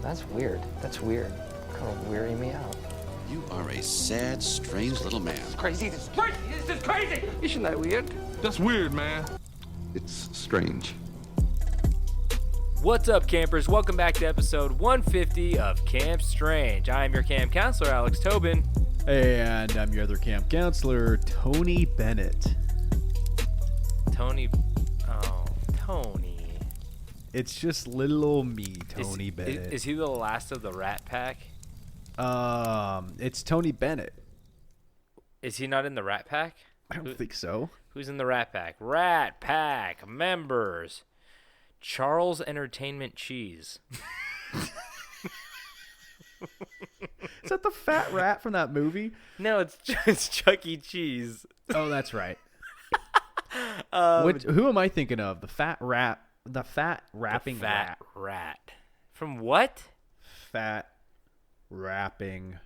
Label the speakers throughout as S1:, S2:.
S1: That's weird. That's weird. Kind of weirding me out.
S2: You are a sad, strange little man.
S1: Crazy. This is crazy. This is crazy. Isn't that weird?
S3: That's weird, man.
S2: It's strange.
S4: What's up, campers? Welcome back to episode 150 of Camp Strange. I am your camp counselor, Alex Tobin.
S5: And I'm your other camp counselor, Tony Bennett.
S4: Tony.
S5: It's just little old me, Tony Bennett.
S4: Is he the last of the Rat Pack?
S5: It's Tony Bennett.
S4: Is he not in the Rat Pack?
S5: I don't think so.
S4: Who's in the Rat Pack? Rat Pack members. Charles Entertainment Cheese.
S5: Is that the fat rat from that movie?
S4: No, it's Chuck E. Cheese.
S5: Oh, that's right. Who am I thinking of? The fat rat. The fat rapping
S4: rat. From what?
S5: Fat rapping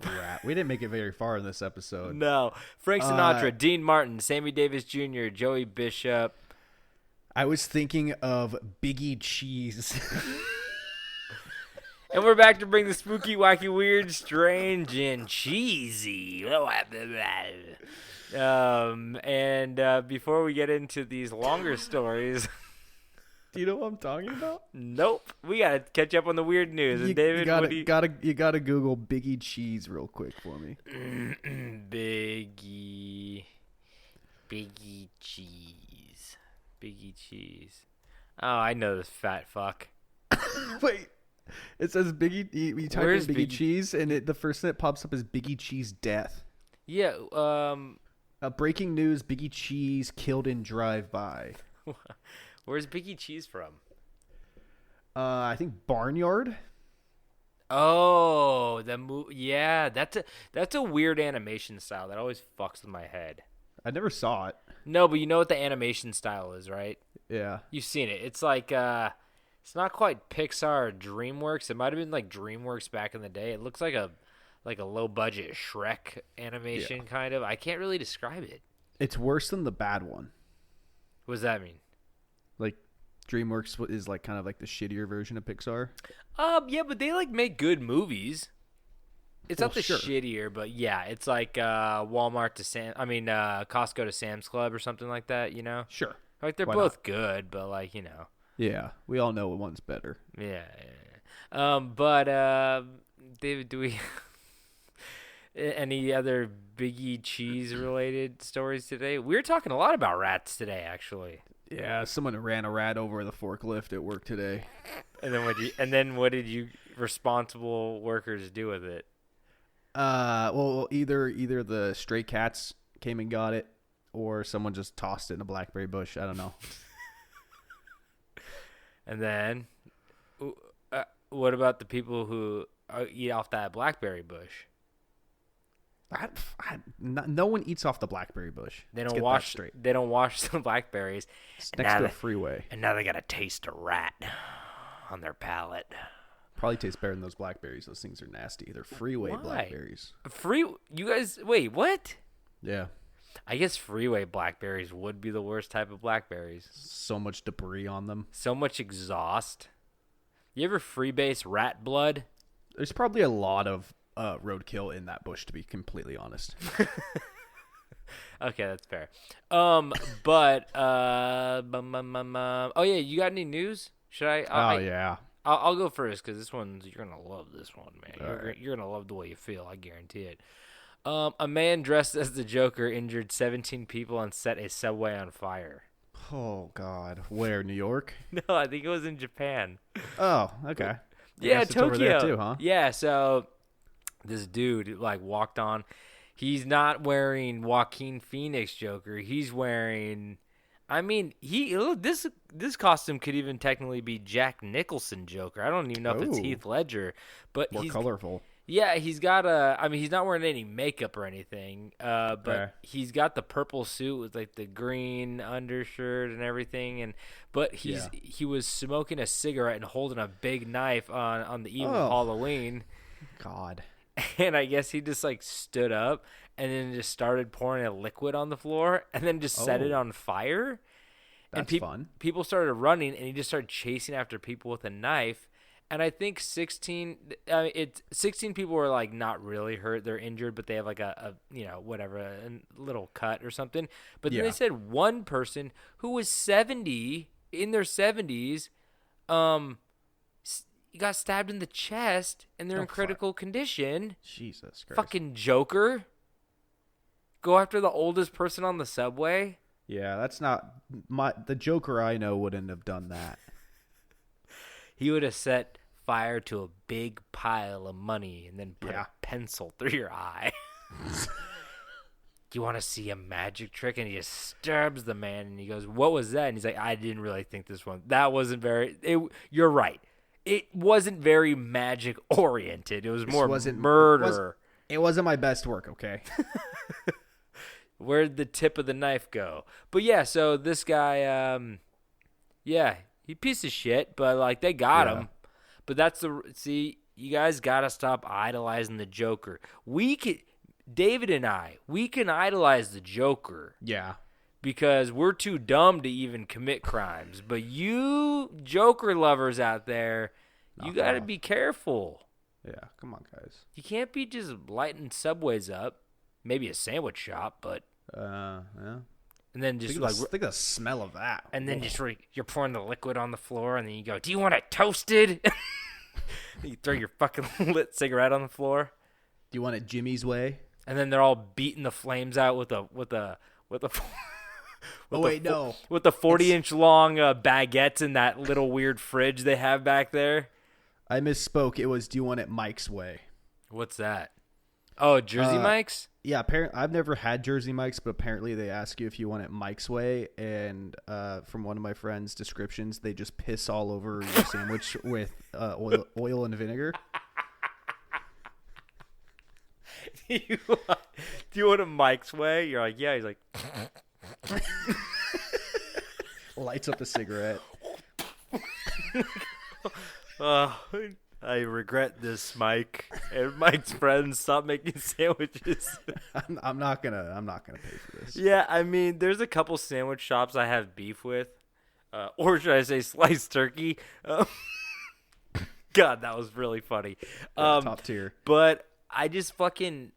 S5: rat. We didn't make it very far in this episode.
S4: No. Frank Sinatra, Dean Martin, Sammy Davis Jr., Joey Bishop.
S5: I was thinking of Biggie Cheese.
S4: And we're back to bring the spooky, wacky, weird, strange, and cheesy. And before we get into these longer stories...
S5: Do you know what I'm talking about?
S4: Nope. We gotta catch up on the weird news. And David,
S5: you gotta Google Biggie Cheese real quick for me.
S4: Biggie cheese. Oh, I know this fat fuck.
S5: Wait, it says Biggie. You type in Biggie Cheese, and the first thing that pops up is Biggie Cheese death.
S4: Yeah.
S5: Breaking news: Biggie Cheese killed in drive-by.
S4: Where's Biggie Cheese from?
S5: I think Barnyard.
S4: Oh, yeah, that's a weird animation style that always fucks with my head.
S5: I never saw it.
S4: No, but you know what the animation style is, right?
S5: Yeah.
S4: You've seen it. It's like it's not quite Pixar or DreamWorks. It might have been like DreamWorks back in the day. It looks like a low budget Shrek animation kind of. I can't really describe it.
S5: It's worse than the bad one.
S4: What does that mean?
S5: Like DreamWorks is like kind of like the shittier version of Pixar.
S4: Yeah, but they like make good movies. It's not the
S5: sure.
S4: shittier, but yeah, it's like Walmart to Costco to Sam's Club or something like that, you know?
S5: Sure.
S4: Like they're both good, but like, you know.
S5: Yeah, we all know one's better.
S4: Yeah. But David, do we any other Biggie Cheese related stories today? We're talking a lot about rats today, actually.
S5: Yeah, someone ran a rat over the forklift at work today.
S4: And then what did you responsible workers do with it?
S5: Well, either the stray cats came and got it, or someone just tossed it in a blackberry bush. I don't know. And
S4: then, what about the people who eat off that blackberry bush?
S5: No one eats off the blackberry bush.
S4: They don't wash the blackberries.
S5: It's next to a freeway.
S4: And now they got a taste of rat on their palate.
S5: Probably tastes better than those blackberries. Those things are nasty. They're freeway blackberries.
S4: You guys, wait, what?
S5: Yeah.
S4: I guess freeway blackberries would be the worst type of blackberries.
S5: So much debris on them.
S4: So much exhaust. You ever freebase rat blood?
S5: There's probably a lot of roadkill in that bush, to be completely honest.
S4: Okay, that's fair. Oh yeah, you got any news? Should I?
S5: Yeah.
S4: I'll go first because you're gonna love this one, man.
S5: Right.
S4: You're gonna love the way you feel. I guarantee it. A man dressed as the Joker injured 17 people and set a subway on fire.
S5: Oh God, where? New York?
S4: No, I think it was in Japan.
S5: Oh, okay.
S4: Yeah, Tokyo.
S5: Over there too, huh?
S4: Yeah, so this dude like walked on. He's not wearing Joaquin Phoenix Joker. He's wearing. I mean, this costume could even technically be Jack Nicholson Joker. I don't even know if it's Heath Ledger, but
S5: more colorful.
S4: Yeah, he's got he's not wearing any makeup or anything, but he's got the purple suit with like the green undershirt and everything, but he was smoking a cigarette and holding a big knife on the eve of Halloween.
S5: God.
S4: And I guess he just like stood up and then just started pouring a liquid on the floor and then just set it on fire.
S5: That's fun.
S4: People started running and he just started chasing after people with a knife. And I think 16 people were like not really hurt. They're injured, but they have like a whatever, a little cut or something. But then they said one person who was 70 in their 70s got stabbed in the chest and they're in critical condition.
S5: Jesus Christ.
S4: Fucking Joker. Go after the oldest person on the subway.
S5: Yeah, that's not the Joker I know wouldn't have done that.
S4: He would have set fire to a big pile of money and then put a pencil through your eye. You want to see a magic trick? And he just stabs the man and he goes, what was that? And he's like, I didn't really think this one. That wasn't very... You're right. It wasn't very magic oriented. It was more murder.
S5: It wasn't my best work, okay?
S4: Where'd the tip of the knife go? But yeah, so this guy, he piece of shit, but like they got him. But you guys gotta stop idolizing the Joker. David and I can idolize the Joker.
S5: Yeah.
S4: Because we're too dumb to even commit crimes. But you Joker lovers out there, you gotta be careful.
S5: Yeah, come on, guys.
S4: You can't be just lighting subways up. Maybe a sandwich shop, but
S5: yeah.
S4: And then just
S5: think of the smell of that.
S4: And then you're pouring the liquid on the floor, and then you go, "Do you want it toasted?" You throw your fucking lit cigarette on the floor.
S5: Do you want it Jimmy's way?
S4: And then they're all beating the flames out with the with the 40-inch long baguettes in that little weird fridge they have back there.
S5: I misspoke. It was, do you want it Mike's way?
S4: What's that? Oh, Jersey Mike's?
S5: Yeah, apparently I've never had Jersey Mike's, but apparently they ask you if you want it Mike's way, and from one of my friends' descriptions, they just piss all over your sandwich with oil and vinegar.
S4: Do you want it Mike's way? You're like, yeah. He's like...
S5: Lights up a cigarette.
S4: I regret this, Mike. And Mike's friends, stop making sandwiches.
S5: I'm not gonna pay for this.
S4: Yeah, I mean, there's a couple sandwich shops I have beef with, or should I say, sliced turkey. God, that was really funny.
S5: Top tier.
S4: But I just fucking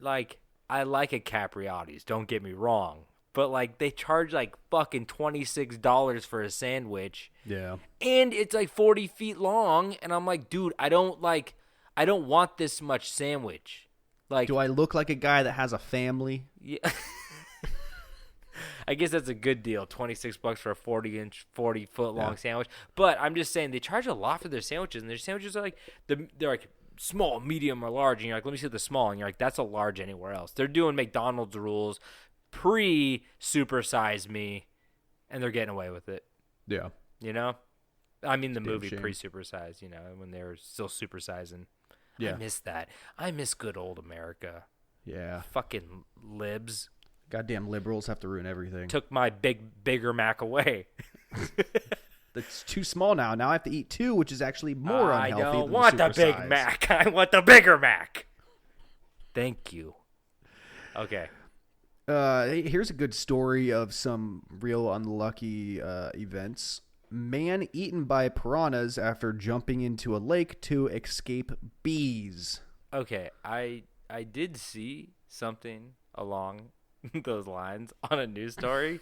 S4: I like a Capriati's. Don't get me wrong. But like they charge like fucking $26 for a sandwich.
S5: Yeah. And
S4: it's like 40 feet long, and I'm like, dude, I don't want this much sandwich. Like,
S5: do I look like a guy that has a family?
S4: Yeah. I guess that's a good deal. $26 for a 40-foot long sandwich. But I'm just saying they charge a lot for their sandwiches, and their sandwiches are like they're like small, medium, or large, and you're like, let me see the small, and you're like, that's a large anywhere else. They're doing McDonald's rules. Pre-super size me, and they're getting away with it.
S5: Yeah.
S4: You know? I mean the
S5: Damn
S4: movie
S5: shame.
S4: pre-super size, you know, when they were still supersizing.
S5: Yeah.
S4: I miss that. I miss good old America.
S5: Yeah.
S4: Fucking libs.
S5: Goddamn liberals have to ruin everything.
S4: Took my bigger Mac away.
S5: It's too small now. Now I have to eat two, which is actually more unhealthy.
S4: I don't
S5: than
S4: want the big
S5: supersize.
S4: Mac. I want the bigger Mac. Thank you. Okay.
S5: Here's a good story of some real unlucky events. Man eaten by piranhas after jumping into a lake to escape bees.
S4: Okay, I did see something along those lines on a news story.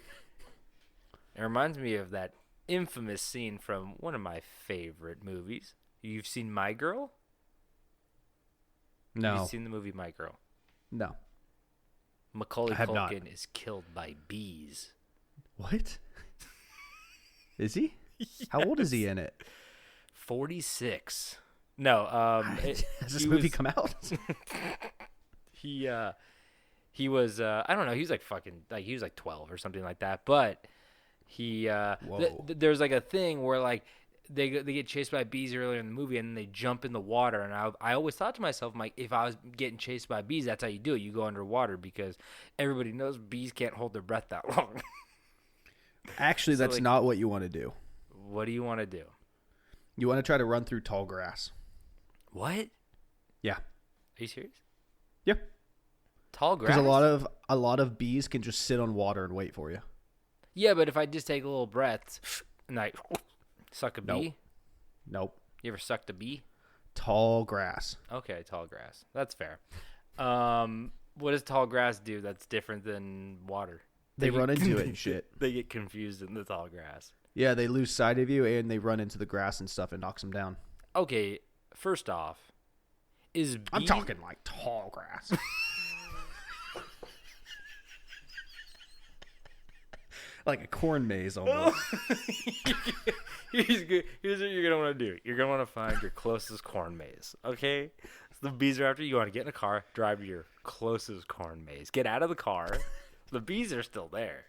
S4: It reminds me of that infamous scene from one of my favorite movies. You've seen My Girl?
S5: No.
S4: You've seen the movie My Girl?
S5: No.
S4: Macaulay
S5: I have not.
S4: Culkin is killed by bees.
S5: What? Is he? Yes. How old is he in it?
S4: 46. No.
S5: Has this movie come out?
S4: He was I don't know. He was like fucking he was like 12 or something like that. But he there's like a thing where like they get chased by bees earlier in the movie, and then they jump in the water. And I always thought to myself, like, if I was getting chased by bees, that's how you do it. You go underwater, because everybody knows bees can't hold their breath that long.
S5: Actually, that's not what you want to do.
S4: What do you want to do?
S5: You want to try to run through tall grass.
S4: What?
S5: Yeah.
S4: Are you serious?
S5: Yep.
S4: Tall grass?
S5: Because a lot of bees can just sit on water and wait for you.
S4: Yeah, but if I just take a little breath and I suck a bee.
S5: Nope.
S4: You ever sucked a bee?
S5: Tall grass.
S4: Okay, tall grass. That's fair. What does tall grass do that's different than water?
S5: They run into it and shit.
S4: They get confused in the tall grass.
S5: Yeah, they lose sight of you, and they run into the grass and stuff and knocks them down.
S4: Okay, first off,
S5: I'm talking like tall grass. Like a corn maze almost.
S4: Here's what you're going to want to do. You're going to want to find your closest corn maze, okay? So the bees are after you. You want to get in a car, drive to your closest corn maze. Get out of the car. The bees are still there.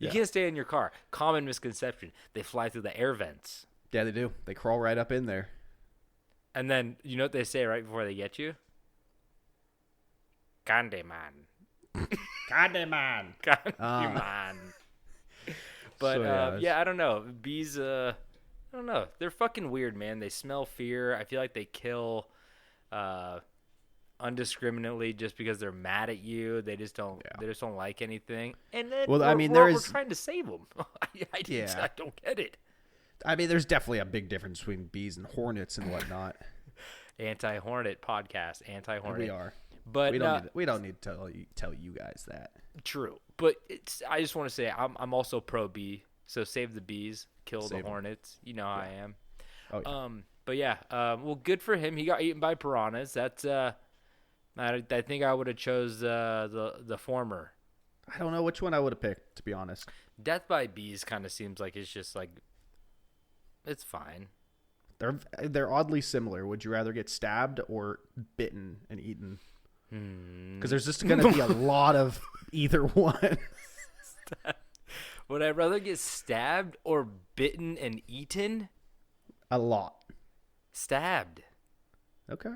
S4: You can't stay in your car. Common misconception. They fly through the air vents.
S5: Yeah, they do. They crawl right up in there.
S4: And then, you know what they say right before they get you? Candyman.
S5: Candyman.
S4: Candyman. But,
S5: So,
S4: yeah, I don't know. Bees, I don't know. They're fucking weird, man. They smell fear. I feel like they kill undiscriminately just because they're mad at you. They just don't like anything. And then we're trying to save them. I don't get it.
S5: I mean, there's definitely a big difference between bees and hornets and whatnot.
S4: Anti-hornet podcast. Anti-hornet.
S5: We are.
S4: But
S5: we don't need to tell you guys that.
S4: True. But I just want to say I'm also pro bee. So save the bees, kill the hornets. You know how I am.
S5: Oh, yeah.
S4: But yeah, well, good for him. He got eaten by piranhas. That's I think I would have chose the former.
S5: I don't know which one I would have picked, to be honest.
S4: Death by bees kind of seems like it's just like it's fine.
S5: They're oddly similar. Would you rather get stabbed or bitten and eaten? Because there's just going to be a lot of either one.
S4: Would I rather get stabbed or bitten and eaten?
S5: A lot.
S4: Stabbed.
S5: Okay.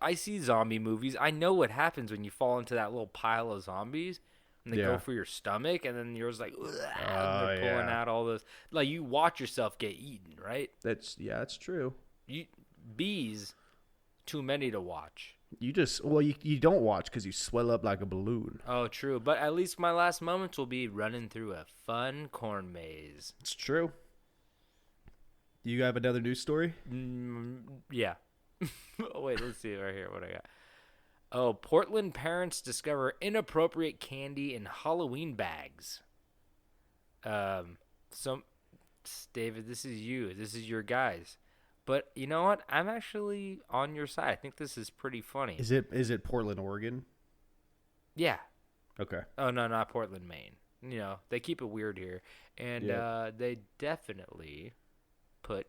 S4: I see zombie movies. I know what happens when you fall into that little pile of zombies and they go for your stomach and then you're just like, and they're pulling out all this. Like, you watch yourself get eaten, right?
S5: That's true.
S4: Bees, too many to watch.
S5: You don't watch because you swell up like a balloon.
S4: Oh, true. But at least my last moments will be running through a fun corn maze.
S5: It's true. You have another news story?
S4: Yeah. Wait, let's see right here what I got. Oh, Portland parents discover inappropriate candy in Halloween bags. David, this is you. This is your guys. But you know what? I'm actually on your side. I think this is pretty funny.
S5: Is it Portland, Oregon?
S4: Yeah.
S5: Okay.
S4: Oh, no, not Portland, Maine. You know, they keep it weird here. And they definitely put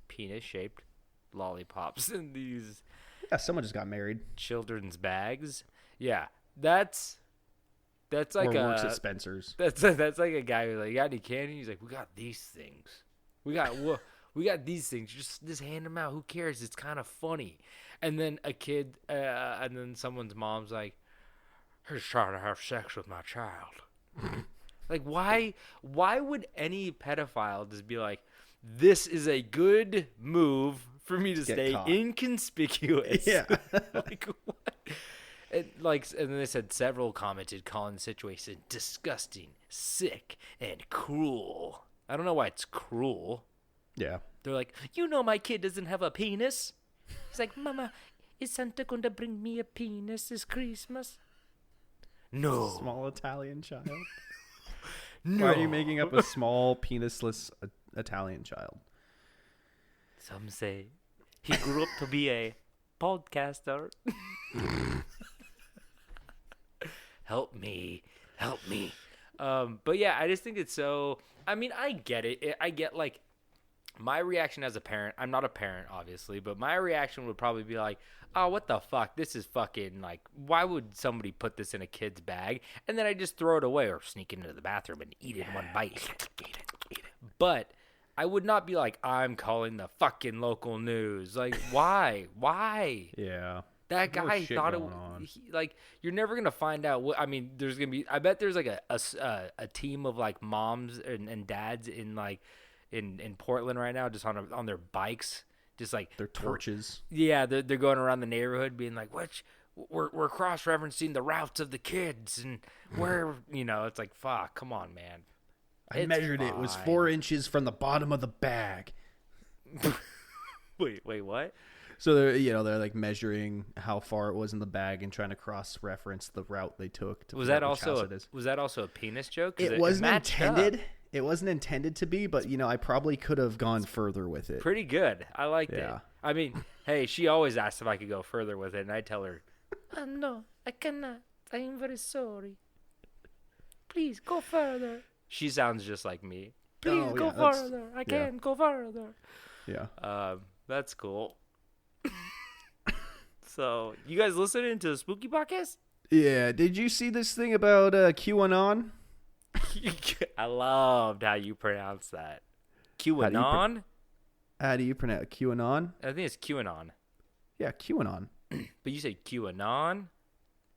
S4: penis-shaped lollipops in these
S5: someone just got married.
S4: Children's bags. Yeah, that's like
S5: works at Spencer's.
S4: That's like a guy who's like, "You got any candy?" He's like, "We got these things. We got these things. Just hand them out. Who cares? It's kind of funny." And then a kid, and then someone's mom's like, "He's trying to have sex with my child." Like, why would any pedophile just be like, "This is a good move for me to stay inconspicuous"?
S5: Yeah.
S4: Like, what? And then they said several commented calling the situation disgusting, sick, and cruel. I don't know why it's cruel.
S5: Yeah.
S4: They're like, my kid doesn't have a penis. He's like, "Mama, is Santa going to bring me a penis this Christmas?" No.
S5: Small Italian child.
S4: No.
S5: Why are you making up a small penisless Italian child?
S4: Some say he grew up to be a podcaster. Help me. But yeah, I just think it's so. I mean, I get it. I get like my reaction as a parent. I'm not a parent, obviously, but my reaction would probably be like, "Oh, what the fuck? This is fucking like. Why would somebody put this in a kid's bag?" And then I just throw it away or sneak into the bathroom and eat it in one bite. Eat it. But I would not be like, "I'm calling the fucking local news." Like, why?
S5: Yeah.
S4: That guy thought it. Like, you're never gonna find out what. I mean, there's gonna be. I bet there's like a team of like moms and dads in like in Portland right now, just on their bikes, just like
S5: their torches.
S4: Yeah, they're going around the neighborhood, being like, we're cross referencing the routes of the kids, and it's like, fuck, come on, man.
S5: I measured it. It was 4 inches from the bottom of the bag.
S4: Wait, what?
S5: So they're like measuring how far it was in the bag and trying to cross-reference the route they took. To
S4: Was
S5: figure
S4: that
S5: out which house
S4: also
S5: it is.
S4: was that also a penis joke? 'Cause
S5: It wasn't
S4: matched
S5: intended.
S4: up.
S5: It wasn't intended to be, but I probably could have gone further with it.
S4: Pretty good. I liked it.
S5: Yeah.
S4: I mean, hey, she always asks if I could go further with it, and I tell her, no, I cannot. I am very sorry. Please go further. She sounds just like me. Please go further. I can't go further.
S5: Yeah.
S4: That's cool. So, you guys listening to the Spooky Podcast?
S5: Yeah. Did you see this thing about QAnon?
S4: I loved how you pronounce that. QAnon?
S5: How do you pronounce QAnon?
S4: I think it's QAnon.
S5: Yeah, QAnon.
S4: But you say QAnon?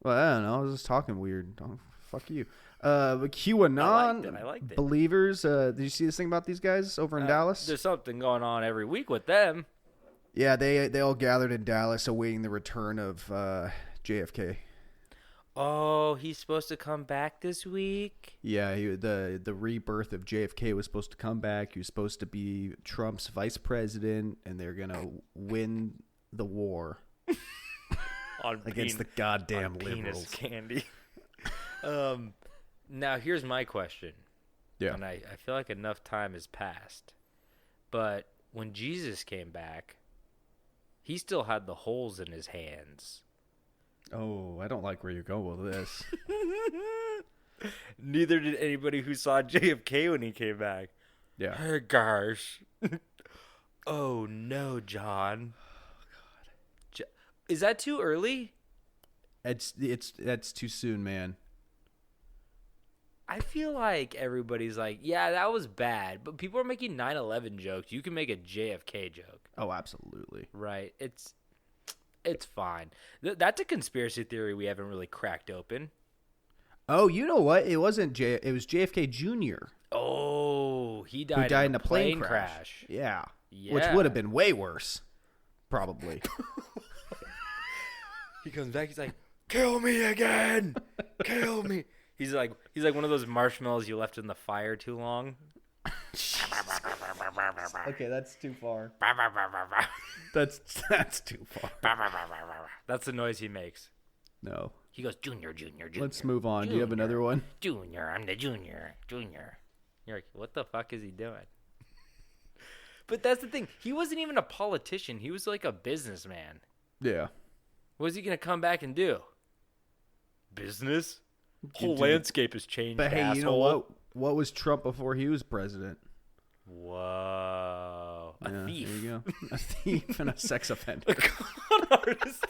S5: Well, I don't know. I was just talking weird. Oh, fuck you. But QAnon
S4: I liked it.
S5: believers. Did you see this thing about these guys over in Dallas?
S4: There's something going on every week with them.
S5: Yeah, they all gathered in Dallas awaiting the return of JFK.
S4: Oh, he's supposed to come back this week?
S5: Yeah, the rebirth of JFK was supposed to come back. He was supposed to be Trump's vice president, and they're going to win the war against the goddamn liberals.
S4: Penis candy. Now, here's my question.
S5: Yeah.
S4: And I feel like enough time has passed. But when Jesus came back, he still had the holes in his hands.
S5: Oh, I don't like where you're going with this.
S4: Neither did anybody who saw JFK when he came back.
S5: Yeah.
S4: Hey, gosh. Oh, no, John. Oh, God. Is that too early?
S5: That's too soon, man.
S4: I feel like everybody's like, yeah, that was bad. But people are making 9/11 jokes. You can make a JFK joke.
S5: Oh, absolutely.
S4: Right. It's fine. That's a conspiracy theory we haven't really cracked open.
S5: Oh, you know what? It wasn't it was JFK Jr.
S4: Oh, he died,
S5: who died in
S4: a
S5: a plane
S4: crash.
S5: Yeah.
S4: Yeah.
S5: Which would have been way worse. Probably.
S4: He comes back, he's like, kill me again. Kill me. He's like one of those marshmallows you left in the fire too long.
S5: Okay, that's too far. That's too far.
S4: That's the noise he makes.
S5: No.
S4: He goes, Junior, Junior, Junior.
S5: Let's move on. Do you have another one?
S4: Junior, I'm the Junior. You're like, what the fuck is he doing? But that's the thing. He wasn't even a politician. He was like a businessman.
S5: Yeah.
S4: What is he going to come back and do? Business? Whole landscape has changed,
S5: But hey,
S4: asshole.
S5: you know what? What was Trump before he was president?
S4: Whoa. A thief.
S5: There you go. A thief and a sex offender.
S4: A con artist.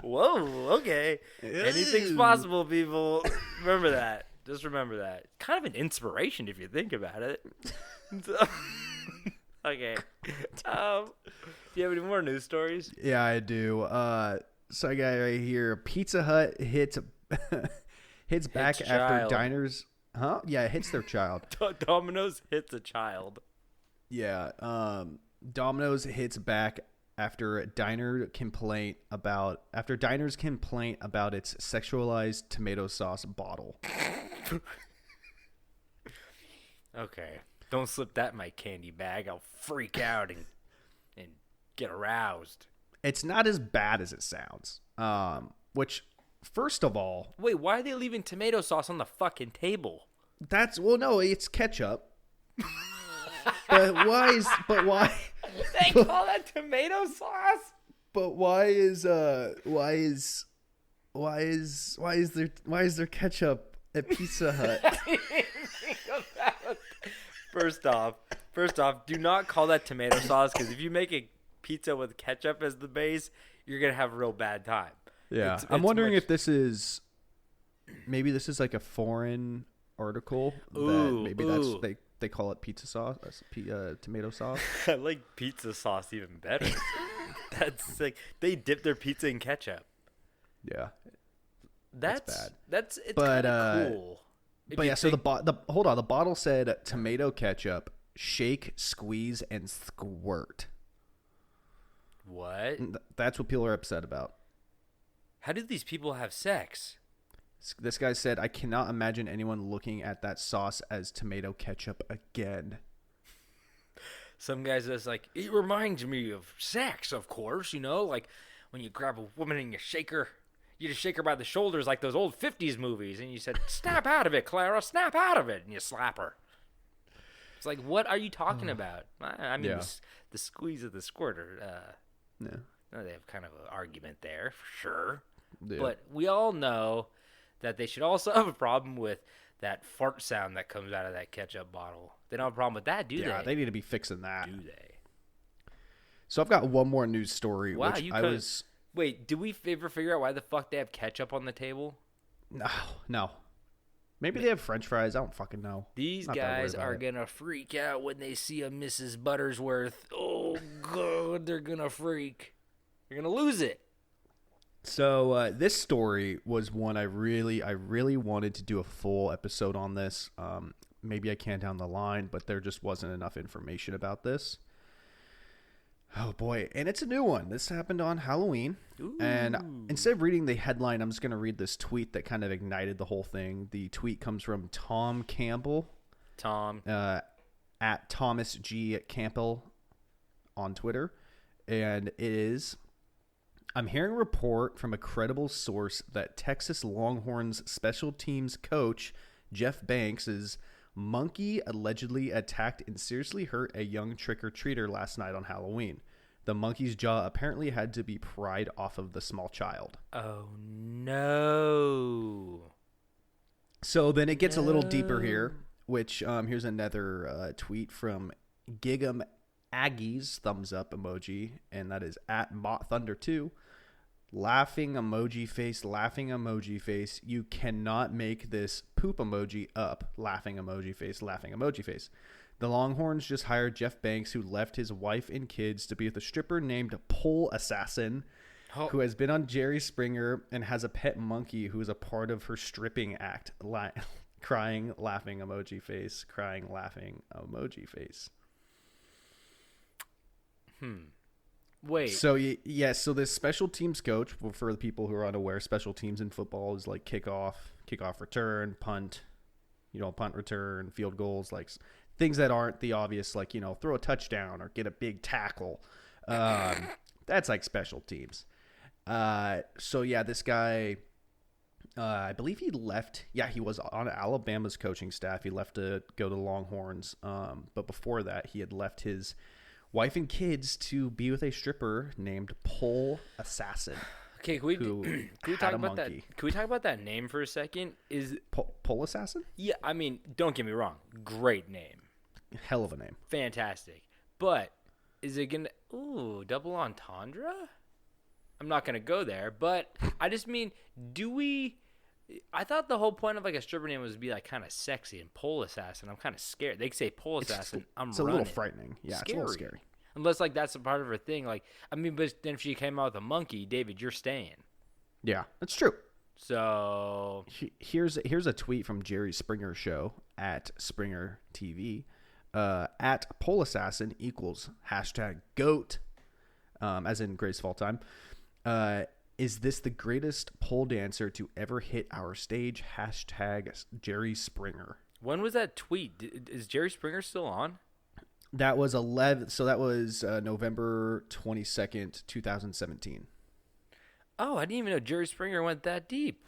S4: Whoa, okay. Anything's possible, people. Remember that. Just remember that. Kind of an inspiration if you think about it. Okay. Do you have any more news stories?
S5: Yeah, I do. So I got right here. Pizza Hut hits back after
S4: child.
S5: diners. Huh? Yeah, it hits their child.
S4: Domino's hits a child.
S5: Yeah. Domino's hits back after diners complaint about its sexualized tomato sauce bottle.
S4: Okay. Don't slip that in my candy bag. I'll freak out and get aroused.
S5: It's not as bad as it sounds. Which, first of all,
S4: Wait, why are they leaving tomato sauce on the fucking table?
S5: no, it's ketchup. But why?
S4: They call that tomato sauce?
S5: But why is there ketchup at Pizza Hut?
S4: First off, do not call that tomato sauce, because if you make a pizza with ketchup as the base, you're gonna have a real bad time.
S5: Yeah, I'm wondering if this is like a foreign article. That's they call it pizza sauce, tomato sauce.
S4: I like pizza sauce even better. That's like they dip their pizza in ketchup.
S5: Yeah,
S4: That's
S5: bad.
S4: It's
S5: But,
S4: kind of cool.
S5: But yeah, so the bottle said tomato ketchup, shake, squeeze, and squirt.
S4: What?
S5: That's what people are upset about.
S4: How did these people have sex?
S5: This guy said, I cannot imagine anyone looking at that sauce as tomato ketchup again.
S4: Some guys that's like, it reminds me of sex, of course, like when you grab a woman and you just shake her by the shoulders like those old 50s movies, and you said, snap out of it, Clara, snap out of it, and you slap her. It's like, what are you talking about? I mean, the squeeze of the squirter,
S5: Yeah.
S4: they have kind of an argument there, for sure.
S5: Yeah.
S4: But we all know that they should also have a problem with that fart sound that comes out of that ketchup bottle. They don't have a problem with that, do they?
S5: Yeah, they need to be fixing that.
S4: Do they?
S5: So I've got one more news story.
S4: Wow,
S5: which
S4: Wait, did we ever figure out why the fuck they have ketchup on the table?
S5: No. Maybe they have French fries. I don't fucking know.
S4: These
S5: Not that worried
S4: guys
S5: about
S4: are
S5: it.
S4: going to freak out when they see a Mrs. Buttersworth. Oh, God, they're going to freak. They're going to lose it.
S5: So this story was one I really wanted to do a full episode on this. Maybe I can down the line, but there just wasn't enough information about this. Oh boy, and it's a new one. This happened on Halloween.
S4: Ooh.
S5: And instead of reading the headline, I'm just going to read this tweet that kind of ignited the whole thing. The tweet comes from Tom Campbell. At Thomas G. Campbell on Twitter. And it is, I'm hearing a report from a credible source that Texas Longhorns special teams coach Jeff Banks' monkey allegedly attacked and seriously hurt a young trick-or-treater last night on Halloween. The monkey's jaw apparently had to be pried off of the small child.
S4: Oh, no.
S5: So then it gets a little deeper here, which here's another tweet from Gig'em Aggies, thumbs up emoji, and that is at MottThunder2. Laughing emoji face. You cannot make this poop emoji up. Laughing emoji face. The Longhorns just hired Jeff Banks, who left his wife and kids to be with a stripper named Pole Assassin, who has been on Jerry Springer and has a pet monkey who is a part of her stripping act. Crying, laughing emoji face. Crying, laughing emoji face.
S4: Wait.
S5: So so this special teams coach, well, for the people who are unaware, special teams in football is like kickoff return, punt, punt return, field goals, like things that aren't the obvious, like, throw a touchdown or get a big tackle. That's like special teams. This guy, I believe he left. Yeah, he was on Alabama's coaching staff. He left to go to the Longhorns. But before that, he had left his wife and kids to be with a stripper named Pole Assassin.
S4: Okay, can we talk about that? Can we talk about that name for a second? Is
S5: Pole Assassin?
S4: Yeah, I mean, don't get me wrong, great name,
S5: hell of a name,
S4: fantastic. But is it gonna double entendre? I'm not gonna go there, but I just mean, I thought the whole point of like a stripper name was to be like kind of sexy, and Pole Assassin, I'm kind of scared. They say Pole Assassin,
S5: it's a little frightening. Yeah, it's a little scary.
S4: Unless like that's a part of her thing. Like, I mean, but then if she came out with a monkey, David, you're staying.
S5: Yeah, that's true.
S4: So
S5: here's a tweet from Jerry Springer Show at Springer TV. At Pole Assassin equals #GOAT, as in Grace Fall Time. Is this the greatest pole dancer to ever hit our stage? #Jerry Springer.
S4: When was that tweet? Is Jerry Springer still on?
S5: That was 11. So that was November 22nd, 2017.
S4: Oh, I didn't even know Jerry Springer went that deep.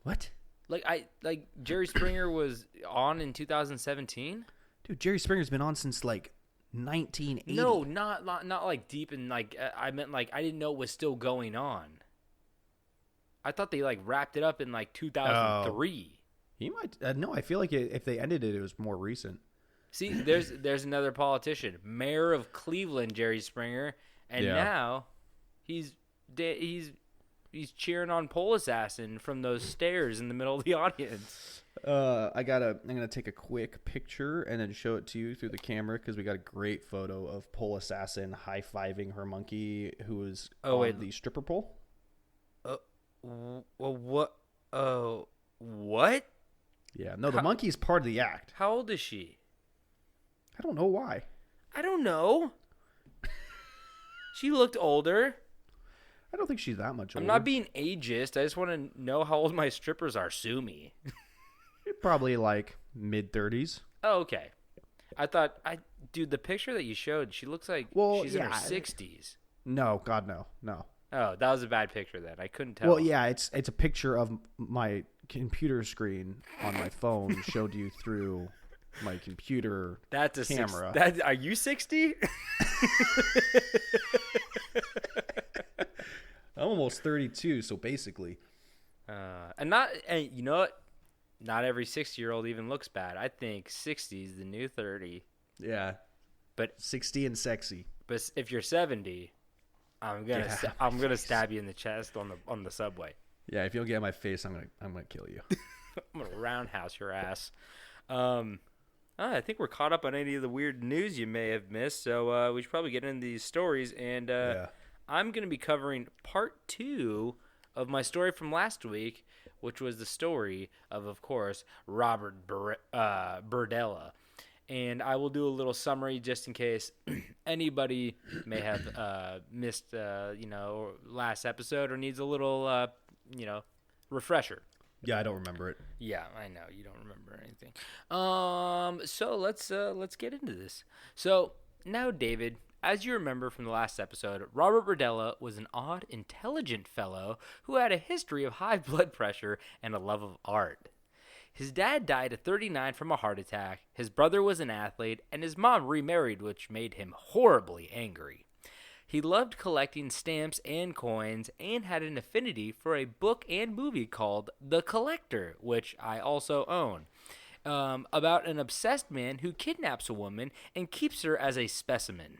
S5: What?
S4: Like Jerry Springer was on in 2017?
S5: Dude, Jerry Springer's been on since like 1980.
S4: No, not like deep in like I meant like I didn't know it was still going on. I thought they like wrapped it up in like 2003.
S5: He might no, I feel like if they ended it, it was more recent.
S4: See, there's another politician, mayor of Cleveland, Jerry Springer, and now he's cheering on Pole Assassin from those stairs in the middle of the audience.
S5: I'm gonna take a quick picture and then show it to you through the camera because we got a great photo of Pole Assassin high-fiving her monkey who is on the stripper pole.
S4: What? Oh, what?
S5: Yeah, no, the monkey's part of the act.
S4: How old is she?
S5: I don't know why.
S4: I don't know. She looked older.
S5: I don't think she's that much older.
S4: I'm not being ageist. I just want to know how old my strippers are. Sue me.
S5: Probably like mid-30s.
S4: Oh, okay. Dude, the picture that you showed, she looks like she's in her 60s.
S5: No, God, no.
S4: Oh, that was a bad picture then. I couldn't tell.
S5: Well, yeah, it's a picture of my computer screen on my phone showed you through my computer camera.
S4: Are you 60?
S5: I'm almost 32, so basically.
S4: And you know what? Not every 60-year-old even looks bad. I think 60 is the new 30.
S5: Yeah.
S4: But
S5: 60 and sexy.
S4: But if you're 70, I'm gonna stab you in the chest on the subway.
S5: Yeah, if you don't get in my face, I'm gonna kill you.
S4: I'm gonna roundhouse your ass. I think we're caught up on any of the weird news you may have missed, so we should probably get into these stories. And I'm gonna be covering part 2 of my story from last week, which was the story of course, Robert Berdella. And I will do a little summary just in case anybody may have missed, last episode or needs a little, refresher.
S5: Yeah, I don't remember it.
S4: Yeah, I know you don't remember anything. So let's get into this. So now, David, as you remember from the last episode, Robert Berdella was an odd, intelligent fellow who had a history of high blood pressure and a love of art. His dad died at 39 from a heart attack, his brother was an athlete, and his mom remarried, which made him horribly angry. He loved collecting stamps and coins and had an affinity for a book and movie called The Collector, which I also own, about an obsessed man who kidnaps a woman and keeps her as a specimen.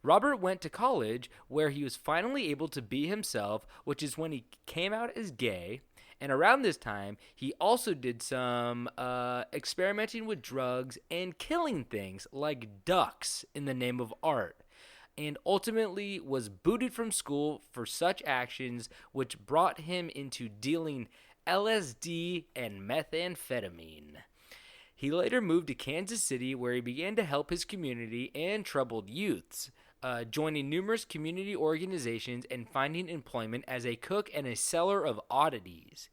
S4: Robert went to college where he was finally able to be himself, which is when he came out as gay. And around this time, he also did some experimenting with drugs and killing things like ducks in the name of art, and ultimately was booted from school for such actions, which brought him into dealing LSD and methamphetamine. He later moved to Kansas City, where he began to help his community and troubled youths, joining numerous community organizations and finding employment as a cook and a seller of oddities.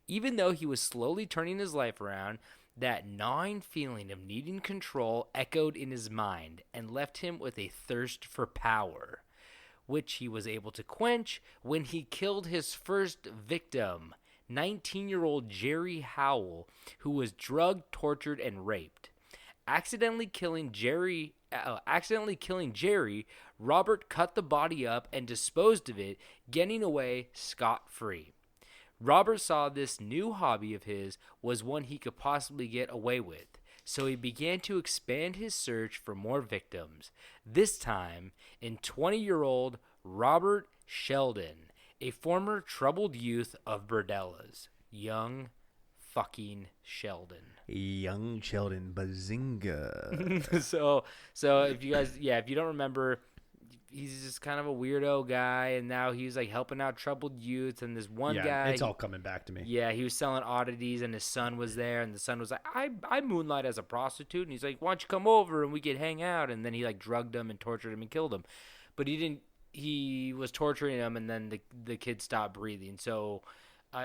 S4: Even though he was slowly turning his life around, that gnawing feeling of needing control echoed in his mind and left him with a thirst for power, which he was able to quench when he killed his first victim, 19-year-old Jerry Howell, who was drugged, tortured, and raped. Accidentally killing Jerry, Robert cut the body up and disposed of it, getting away scot-free. Robert saw this new hobby of his was one he could possibly get away with, so he began to expand his search for more victims, this time in 20-year-old Robert Sheldon, a former troubled youth of Berdella's. Young fucking Sheldon.
S5: Young Sheldon, bazinga.
S4: So if you guys, if you don't remember, he's just kind of a weirdo guy, and now he's like helping out troubled youths, and this one guy,
S5: it's all coming back to me.
S4: Yeah, he was selling oddities, and his son was there, and the son was like, I moonlight as a prostitute, and he's like, why don't you come over and we could hang out? And then he like drugged him and tortured him and killed him, but he was torturing him, and then the kid stopped breathing, so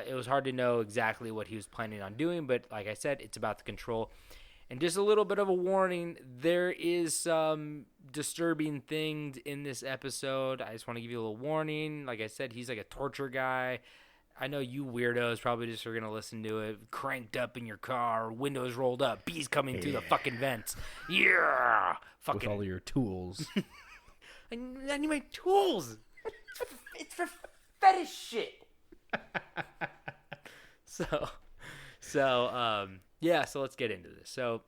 S4: it was hard to know exactly what he was planning on doing, but like I said, it's about the control. And just a little bit of a warning, there is some disturbing things in this episode. I just want to give you a little warning. Like I said, he's like a torture guy. I know you weirdos probably just are going to listen to it cranked up in your car, windows rolled up, bees coming through the fucking vents. Yeah!
S5: With all your tools.
S4: I need my tools. It's for fetish shit. So let's get into this. So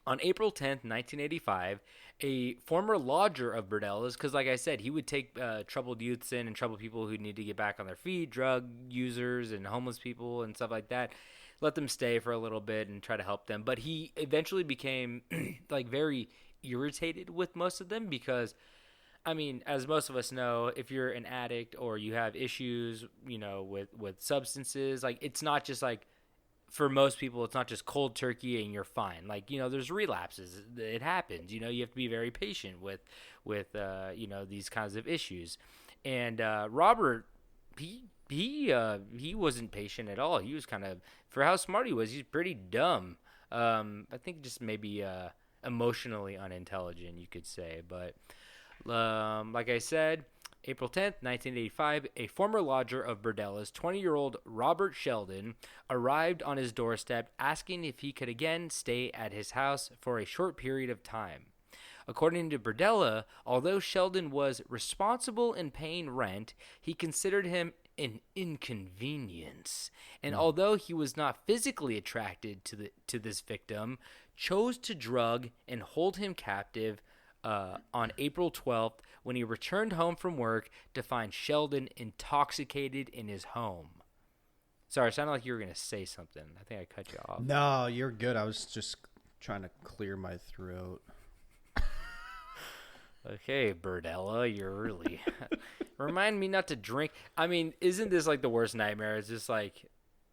S4: on April 10th, 1985, a former lodger of Berdella's, because like I said, he would take troubled youths in and troubled people who need to get back on their feet, drug users and homeless people and stuff like that, let them stay for a little bit and try to help them. But he eventually became like very irritated with most of them because, I mean, as most of us know, if you're an addict or you have issues, with substances, like it's not just like, for most people, it's not just cold turkey and you're fine. Like, there's relapses. It happens. You have to be very patient with these kinds of issues. And Robert, he wasn't patient at all. He was kind of, for how smart he was, he's pretty dumb. I think just maybe emotionally unintelligent, you could say. But like I said, April 10th, 1985, a former lodger of Berdella's 20-year-old Robert Sheldon arrived on his doorstep asking if he could again stay at his house for a short period of time. According to Berdella, although Sheldon was responsible in paying rent, he considered him an inconvenience, and although he was not physically attracted to this victim, chose to drug and hold him captive on April 12th when he returned home from work to find Sheldon intoxicated in his home. Sorry, it sounded like you were going to say something. I think I cut you off.
S5: No, you're good. I was just trying to clear my throat.
S4: Okay, Berdella, you're really... Remind me not to drink. I mean, isn't this like the worst nightmare? It's just like...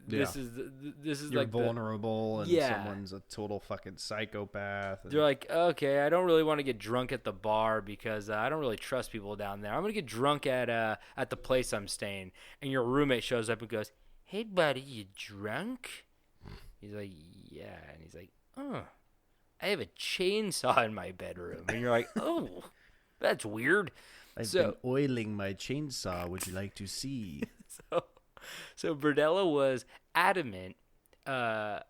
S4: This is
S5: You're
S4: like
S5: vulnerable and
S4: Yeah.
S5: someone's a total fucking psychopath.
S4: They're like, okay, I don't really want to get drunk at the bar because I don't really trust people down there. I'm gonna get drunk at the place I'm staying, and your roommate shows up and goes, "Hey, buddy, you drunk?" He's like, "Yeah," and he's like, "Oh, I have a chainsaw in my bedroom," and you're like, "Oh, that's weird."
S5: I've been oiling my chainsaw. Would you like to see?
S4: So Berdella was adamant. So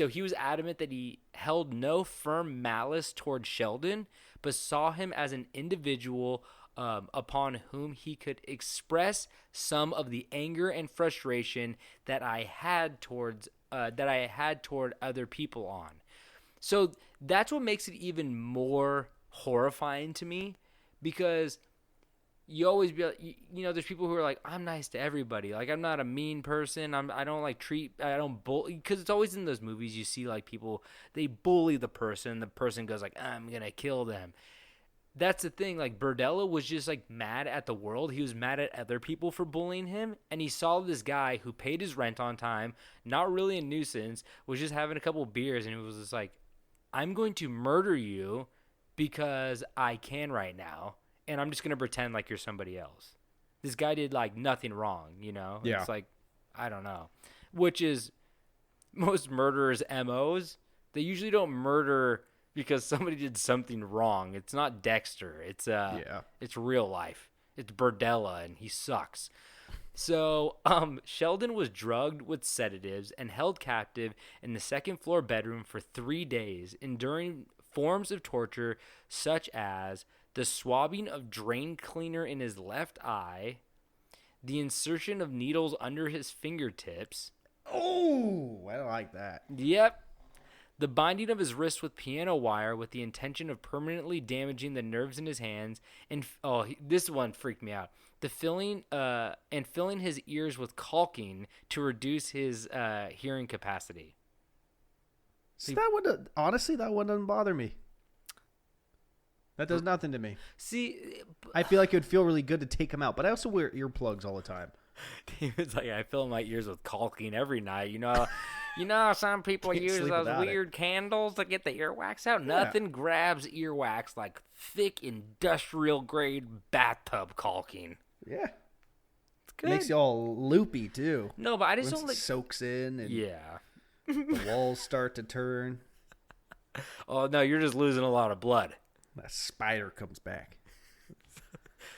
S4: he was adamant that he held no firm malice toward Sheldon, but saw him as an individual upon whom he could express some of the anger and frustration that I had toward other people on. So that's what makes it even more horrifying to me, because you always be like, there's people who are like, I'm nice to everybody. Like, I'm not a mean person. I don't bully. Because it's always in those movies you see, like, people, they bully the person. The person goes like, I'm going to kill them. That's the thing. Like, Berdella was just, like, mad at the world. He was mad at other people for bullying him. And he saw this guy who paid his rent on time, not really a nuisance, was just having a couple beers. And he was just like, I'm going to murder you because I can right now. And I'm just going to pretend like you're somebody else. This guy did, like, nothing wrong, Yeah. It's like, I don't know. Which is most murderers' MOs. They usually don't murder because somebody did something wrong. It's not Dexter. It's real life. It's Berdella, and he sucks. So Sheldon was drugged with sedatives and held captive in the second-floor bedroom for 3 days, enduring forms of torture such as the swabbing of drain cleaner in his left eye, the insertion of needles under his fingertips.
S5: Oh, I don't like that.
S4: Yep. The binding of his wrists with piano wire with the intention of permanently damaging the nerves in his hands. And this one freaked me out. The filling his ears with caulking to reduce his hearing capacity.
S5: So that one doesn't bother me. That does nothing to me.
S4: See,
S5: I feel like it would feel really good to take them out, but I also wear earplugs all the time.
S4: David's like, I fill my ears with caulking every night. Some people
S5: Can't
S4: use
S5: sleep
S4: those
S5: without
S4: weird candles to get the earwax out.
S5: Yeah.
S4: Nothing grabs earwax like thick industrial grade bathtub caulking.
S5: Yeah.
S4: It's good.
S5: Makes you all loopy, too.
S4: No, but I just
S5: Once
S4: don't
S5: it
S4: like.
S5: soaks in and
S4: Yeah.
S5: the walls start to turn.
S4: Oh no, you're just losing a lot of blood.
S5: That spider comes back.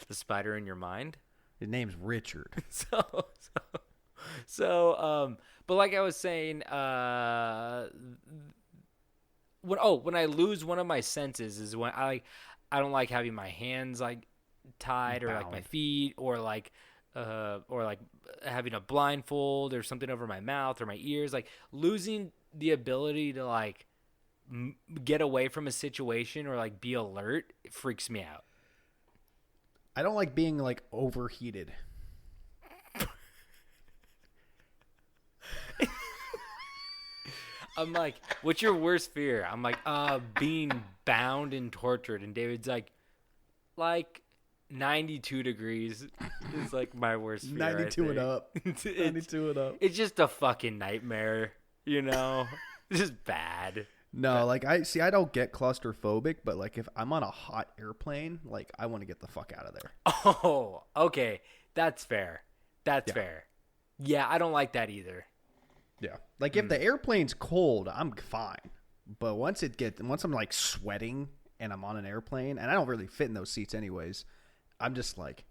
S4: The spider in your mind.
S5: His name's Richard.
S4: But like I was saying, when I lose one of my senses is when I don't like having my hands like tied or like my feet or like having a blindfold or something over my mouth or my ears. Like losing the ability to like get away from a situation or like be alert, it freaks me out.
S5: I don't like being like overheated.
S4: I'm like, what's your worst fear? I'm like, being bound and tortured. And David's like 92 degrees is like my worst fear.
S5: 92 and up. 92 and up.
S4: It's just a fucking nightmare, It's just bad.
S5: No, like I don't get claustrophobic, but like if I'm on a hot airplane, like I want to get the fuck out of there.
S4: Oh, okay. That's fair. That's fair. Yeah, I don't like that either.
S5: Yeah. Like if the airplane's cold, I'm fine. But once I'm like sweating and I'm on an airplane, and I don't really fit in those seats anyways, I'm just like,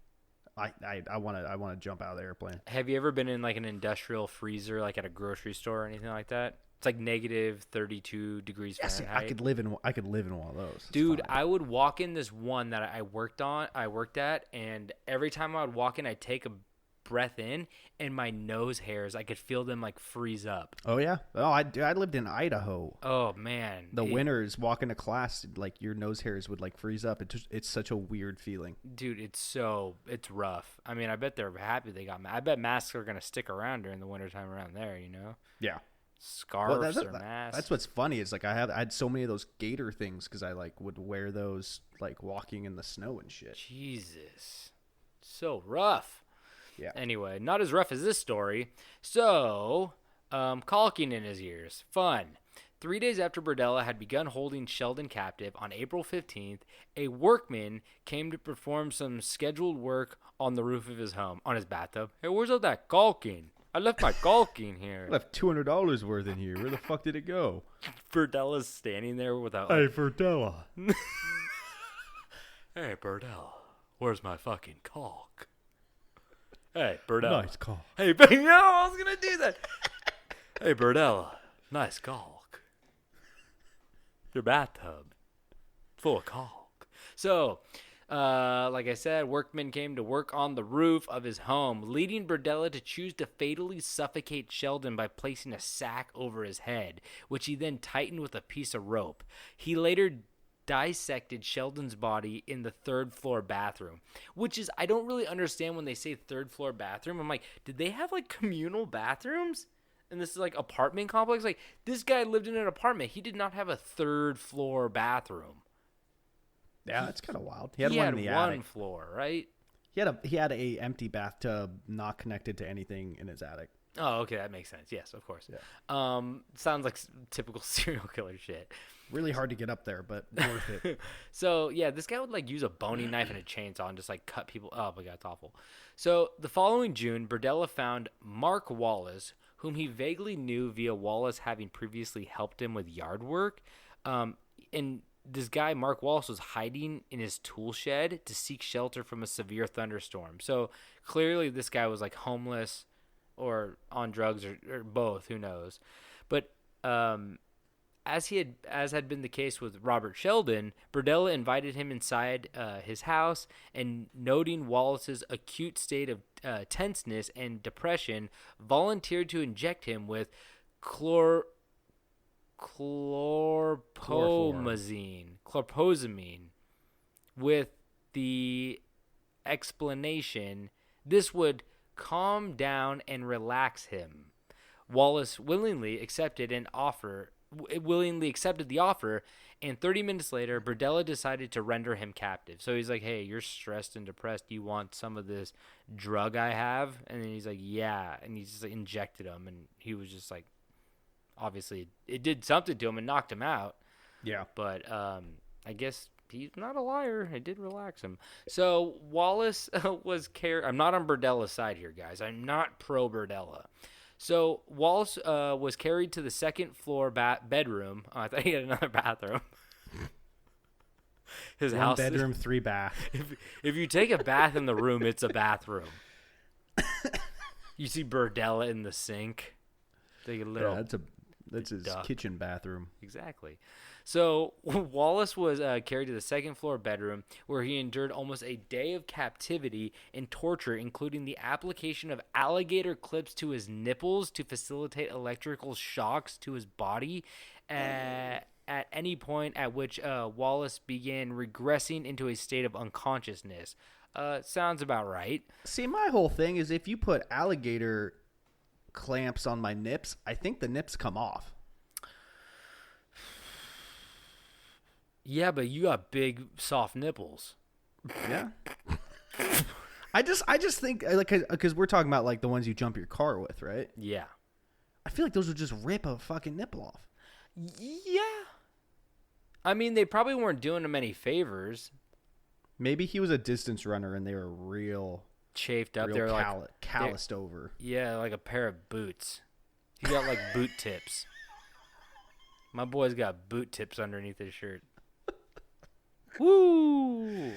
S5: I want to jump out of the airplane.
S4: Have you ever been in like an industrial freezer, like at a grocery store or anything like that? It's like negative 32 degrees
S5: Yes,
S4: Fahrenheit.
S5: I could live in one of those. It's
S4: Dude,
S5: fine.
S4: I would walk in this one that I worked at, and every time I would walk in, I'd take a breath in, and my nose hairs, I could feel them like freeze up.
S5: Oh yeah. Oh, I lived in Idaho.
S4: Oh man,
S5: The winters walking to class, like your nose hairs would like freeze up. It's such a weird feeling.
S4: dude, it's rough. I mean, I bet they're happy they got. I bet masks are gonna stick around during the wintertime around there. You know,
S5: Yeah.
S4: scarves or masks.
S5: That's what's funny is like I had so many of those gator things because I like would wear those like walking in the snow and shit.
S4: Jesus, so rough.
S5: Yeah.
S4: Anyway, not as rough as this story. So, caulking in his ears. Fun. 3 days after Berdella had begun holding Sheldon captive, on April 15th, a workman came to perform some scheduled work on the roof of his home, on his bathtub. Hey, where's all that caulking? I left my caulking here.
S5: I left $200 worth in here. Where the fuck did it go?
S4: Berdella's standing there without.
S5: Hey, Berdella.
S4: Hey, Berdella, where's my fucking caulk? Hey, Berdella.
S5: Nice call.
S4: Hey, no, I was gonna do that. Hey, Berdella, nice caulk. Your bathtub, full of caulk. So, like I said, workmen came to work on the roof of his home, leading Berdella to choose to fatally suffocate Sheldon by placing a sack over his head, which he then tightened with a piece of rope. He later dissected Sheldon's body in the third floor bathroom, which is, I don't really understand when they say third floor bathroom. I'm like, did they have like communal bathrooms? And this is like apartment complex? Like, this guy lived in an apartment. He did not have a third floor bathroom.
S5: Yeah, that's kind of wild. He had
S4: He
S5: one
S4: had
S5: in the
S4: one
S5: attic.
S4: floor, right?
S5: He had a empty bathtub not connected to anything in his attic.
S4: Oh, okay, that makes sense. Yes, of course.
S5: Yeah.
S4: Sounds like typical serial killer shit.
S5: Really hard to get up there, but worth it.
S4: So, yeah, this guy would, like, use a boning knife and a chainsaw and just, like, cut people. Oh, my God, it's awful. So, the following June, Berdella found Mark Wallace, whom he vaguely knew via Wallace having previously helped him with yard work. And this guy, Mark Wallace, was hiding in his tool shed to seek shelter from a severe thunderstorm. So, clearly, this guy was, like, homeless or on drugs or both. Who knows? But, as had been the case with Robert Sheldon, Berdella invited him inside his house, and noting Wallace's acute state of tenseness and depression, volunteered to inject him with chlorphomazine, with the explanation this would calm down and relax him. Wallace willingly accepted the offer, and 30 minutes later, Berdella decided to render him captive. So he's like, hey, you're stressed and depressed. Do you want some of this drug I have? And then he's like, yeah. And he just injected him, and he was just like, obviously, it did something to him and knocked him out.
S5: Yeah.
S4: But I guess he's not a liar. It did relax him. So Wallace was I'm not on Berdella's side here, guys. I'm not pro Berdella. So Wallace was carried to the second floor bedroom. Oh, I thought he had another bathroom. His
S5: One
S4: house
S5: bedroom, 3 bath.
S4: If you take a bath in the room, it's a bathroom. You see Berdella in the sink. Take a little.
S5: Yeah, that's his kitchen bathroom.
S4: Exactly. So Wallace was carried to the second floor bedroom, where he endured almost a day of captivity and torture, including the application of alligator clips to his nipples to facilitate electrical shocks to his body at any point at which Wallace began regressing into a state of unconsciousness. Sounds about right.
S5: See, my whole thing is if you put alligator clamps on my nips, I think the nips come off.
S4: Yeah, but you got big, soft nipples.
S5: Yeah. I just think, like, because we're talking about, like, the ones you jump your car with, right?
S4: Yeah.
S5: I feel like those would just rip a fucking nipple off.
S4: Yeah. I mean, they probably weren't doing him any favors.
S5: Maybe he was a distance runner and they were real
S4: Chafed up.
S5: real
S4: They're like
S5: calloused over.
S4: Yeah, like a pair of boots. He got like boot tips. My boy's got boot tips underneath his shirt. Woo!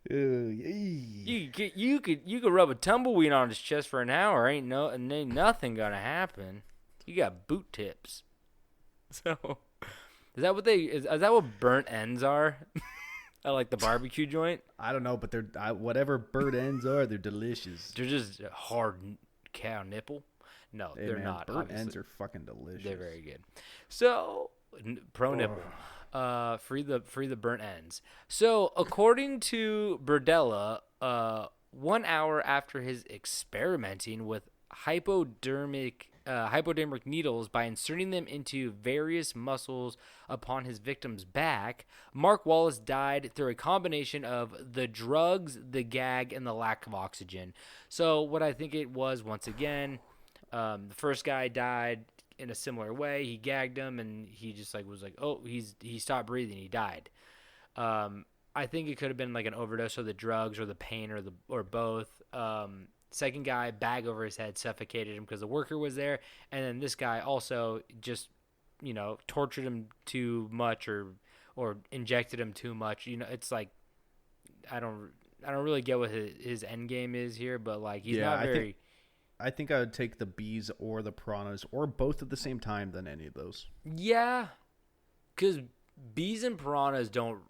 S4: You could rub a tumbleweed on his chest for an hour. Ain't nothing gonna happen. You got boot tips. So, is that what burnt ends are? I like the barbecue joint.
S5: I don't know, but they're whatever bird ends are, they're delicious.
S4: They're just hard cow nipple. No,
S5: Hey,
S4: they're
S5: man,
S4: not.
S5: Bird
S4: Obviously.
S5: ends are fucking delicious.
S4: They're very good. So, pro nipple. Free the burnt ends. So, according to Berdella, 1 hour after his experimenting with hypodermic needles by inserting them into various muscles upon his victim's back, Mark Wallace died through a combination of the drugs, the gag, and the lack of oxygen. So, what I think it was, once again, the first guy died in a similar way. He gagged him, and he just was like, oh, he stopped breathing. He died. I think it could have been like an overdose of the drugs or the pain or both. Second guy, bag over his head, suffocated him because the worker was there, and then this guy also just tortured him too much or injected him too much. It's like I don't really get what his end game is here, but like he's not very.
S5: I think I would take the bees or the piranhas or both at the same time than any of those.
S4: Yeah, because bees and piranhas don't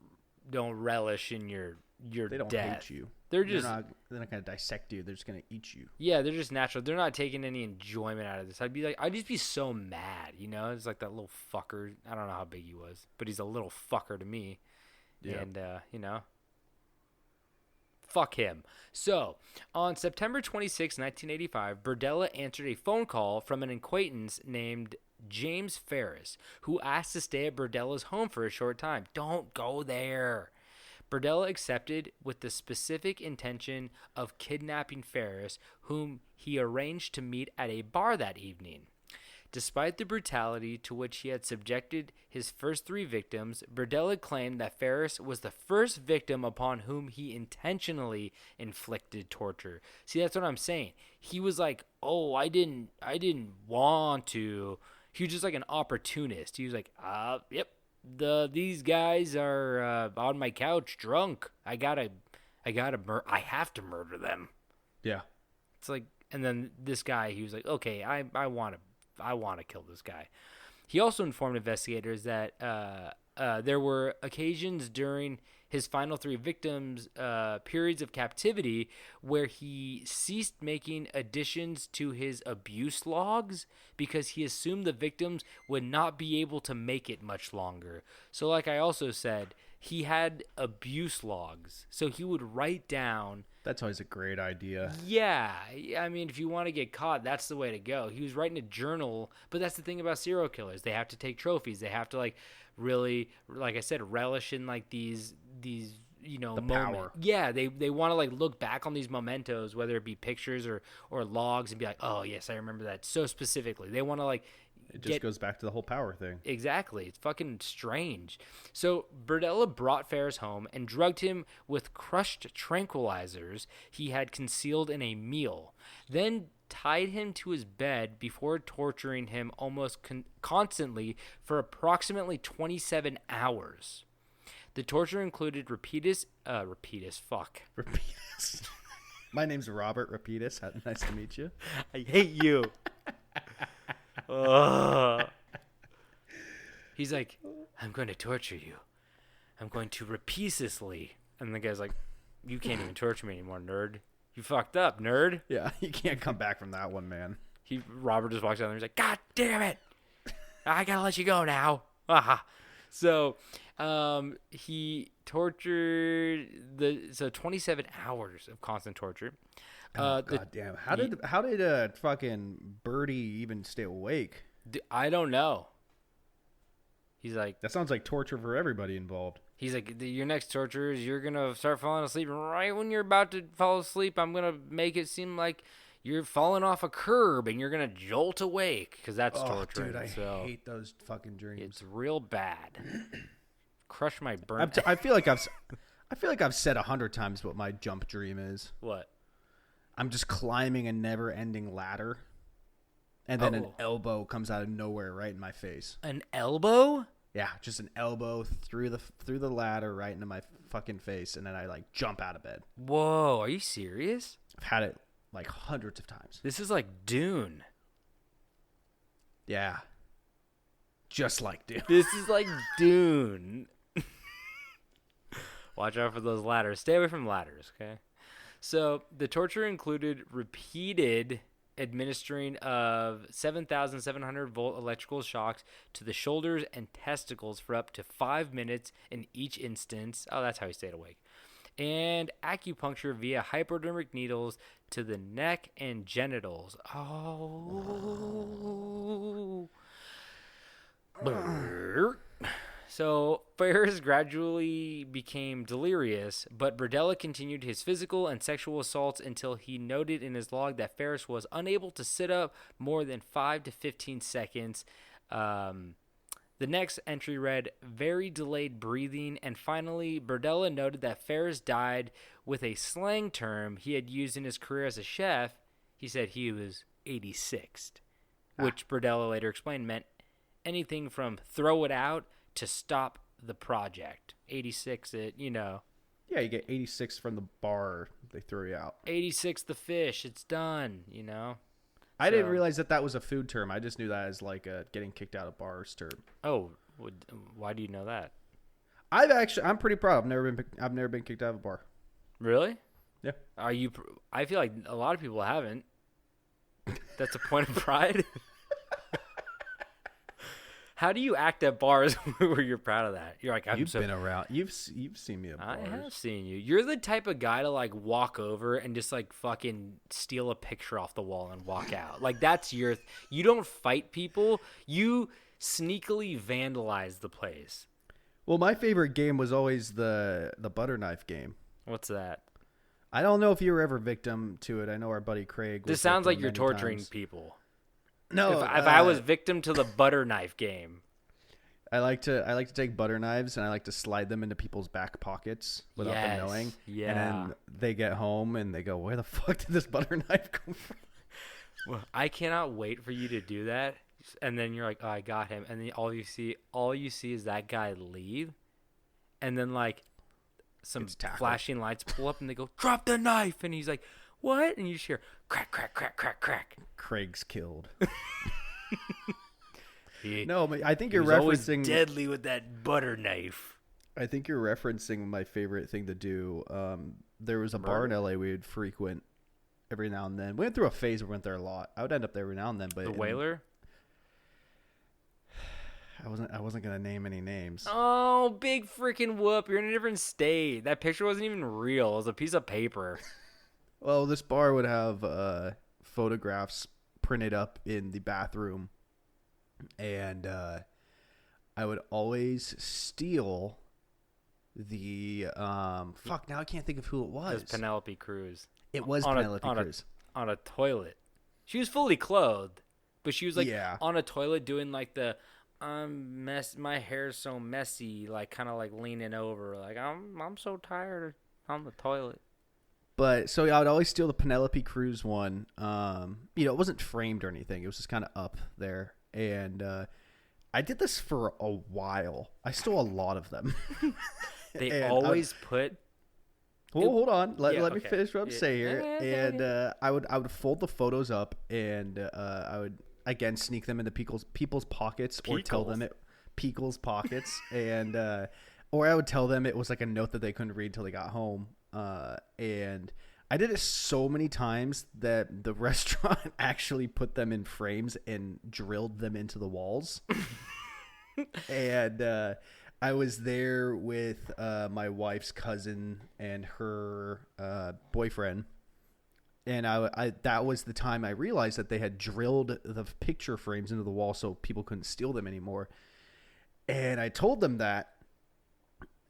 S4: relish in your
S5: They don't
S4: death.
S5: hate you.
S4: They're not
S5: going to dissect you. They're just going to eat you.
S4: Yeah, they're just natural. They're not taking any enjoyment out of this. I'd just be so mad, It's like that little fucker. I don't know how big he was, but he's a little fucker to me. Yeah. And fuck him. So, on September 26, 1985, Berdella answered a phone call from an acquaintance named James Ferris, who asked to stay at Berdella's home for a short time. Don't go there. Berdella accepted with the specific intention of kidnapping Ferris, whom he arranged to meet at a bar that evening. Despite the brutality to which he had subjected his first three victims, Berdella claimed that Ferris was the first victim upon whom he intentionally inflicted torture. See, that's what I'm saying. He was like, "Oh, I didn't want to." He was just like an opportunist. He was like, "Yep, these guys are on my couch drunk. I have to murder them."
S5: Yeah.
S4: It's like, and then this guy, he was like, "Okay, I want to kill this guy." He also informed investigators that there were occasions during his final three victims' periods of captivity where he ceased making additions to his abuse logs because he assumed the victims would not be able to make it much longer. So like I also said, he had abuse logs. So he would write down.
S5: That's always a great idea.
S4: Yeah. I mean, if you want to get caught, that's the way to go. He was writing a journal, but that's the thing about serial killers. They have to take trophies. They have to really, like I said, relish in these the moment.
S5: Power.
S4: Yeah, they want to look back on these mementos, whether it be pictures or logs, and be like, "Oh, yes, I remember that so specifically." They want to
S5: It just goes back to the whole power thing.
S4: Exactly. It's fucking strange. So Berdella brought Ferris home and drugged him with crushed tranquilizers he had concealed in a meal, then tied him to his bed before torturing him almost constantly for approximately 27 hours. The torture included Repetus.
S5: My name's Robert Repetus. Nice to meet you.
S4: I hate you. He's like, "I'm going to torture you. I'm going to repeatedly." And the guy's like, "You can't even torture me anymore, nerd. You fucked up, nerd."
S5: Yeah, you can't come back from that one, man.
S4: Robert just walks down there and he's like, "God damn it. I gotta let you go now." So he tortured 27 hours of constant torture.
S5: God damn. How did fucking Birdie even stay awake?
S4: I don't know. He's like,
S5: that sounds like torture for everybody involved.
S4: He's like, your next torture is you're going to start falling asleep. And right when you're about to fall asleep, I'm going to make it seem like you're falling off a curb and you're going to jolt awake because that's torture.
S5: Dude, I hate those fucking dreams.
S4: It's real bad. Crush my burn.
S5: I feel like I've said 100 times what my jump dream is.
S4: What?
S5: I'm just climbing a never-ending ladder. and then an elbow comes out of nowhere right in my face.
S4: An elbow?
S5: Yeah, just an elbow through the ladder right into my fucking face, and then I like jump out of bed.
S4: Whoa, are you serious?
S5: I've had it like hundreds of times.
S4: This is like Dune.
S5: Yeah. Just like Dune.
S4: This is like Dune. Watch out for those ladders. Stay away from ladders, okay? So the torture included repeated administering of 7,700 volt electrical shocks to the shoulders and testicles for up to 5 minutes in each instance. Oh, that's how he stayed awake. And acupuncture via hypodermic needles to the neck and genitals. Oh. So Ferris gradually became delirious, but Berdella continued his physical and sexual assaults until he noted in his log that Ferris was unable to sit up more than 5 to 15 seconds. The next entry read, very delayed breathing, and finally, Berdella noted that Ferris died with a slang term he had used in his career as a chef. He said he was 86th, which Berdella later explained meant anything from throw it out to stop the project. 86 it, you know.
S5: Yeah, you get 86 from the bar, they throw you out.
S4: 86 the fish, it's done, you know.
S5: I didn't realize that was a food term. I just knew that as like a getting kicked out of bars term.
S4: Oh, why do you know that?
S5: I'm pretty proud. I've never been kicked out of a bar.
S4: Really?
S5: Yeah.
S4: Are you? I feel like a lot of people haven't. That's a point of pride. How do you act at bars where you're proud of that? You're like,
S5: You've been around. You've seen me at bars.
S4: I have seen you. You're the type of guy to like walk over and just like fucking steal a picture off the wall and walk out. Like that's your. You don't fight people. You sneakily vandalize the place.
S5: Well, my favorite game was always the butter knife game.
S4: What's that?
S5: I don't know if you were ever victim to it. I know our buddy Craig.
S4: This sounds like you're torturing people.
S5: No,
S4: if I was victim to the butter knife game,
S5: I like to take butter knives and I like to slide them into people's back pockets without them knowing.
S4: Yeah.
S5: And then they get home and they go, "Where the fuck did this butter knife come from?"
S4: Well, I cannot wait for you to do that. And then you're like, "Oh, I got him." And then all you see is that guy leave, and then like some flashing lights pull up and they go, "Drop the knife!" And he's like, "What?" And you just hear crack, crack, crack, crack, crack.
S5: Craig's killed.
S4: He
S5: I think you're
S4: was always
S5: referencing
S4: deadly with that butter knife.
S5: I think you're referencing my favorite thing to do. There was a bar in LA we would frequent every now and then. We went through a phase where we went there a lot. I would end up there every now and then. But
S4: The Whaler?
S5: I wasn't gonna name any names.
S4: Oh, big freaking whoop! You're in a different state. That picture wasn't even real. It was a piece of paper.
S5: Well, this bar would have photographs printed up in the bathroom, and I would always steal the fuck. Now I can't think of who it was.
S4: It was Penelope Cruz.
S5: It was Penelope Cruz
S4: on a toilet. She was fully clothed, but she was like on a toilet doing like the my hair's so messy, like kind of like leaning over, like I'm so tired on the toilet.
S5: But so I would always steal the Penelope Cruz one. It wasn't framed or anything. It was just kind of up there. And I did this for a while. I stole a lot of them.
S4: They always put.
S5: Well, hold on. Let me
S4: okay.
S5: finish what I'm saying here. I would fold the photos up, and I would again sneak them into people's pockets, or tell them people's pockets, and or I would tell them it was like a note that they couldn't read till they got home. And I did it so many times that the restaurant actually put them in frames and drilled them into the walls. And I was there with my wife's cousin and her boyfriend. And that was the time I realized that they had drilled the picture frames into the wall so people couldn't steal them anymore. And I told them that.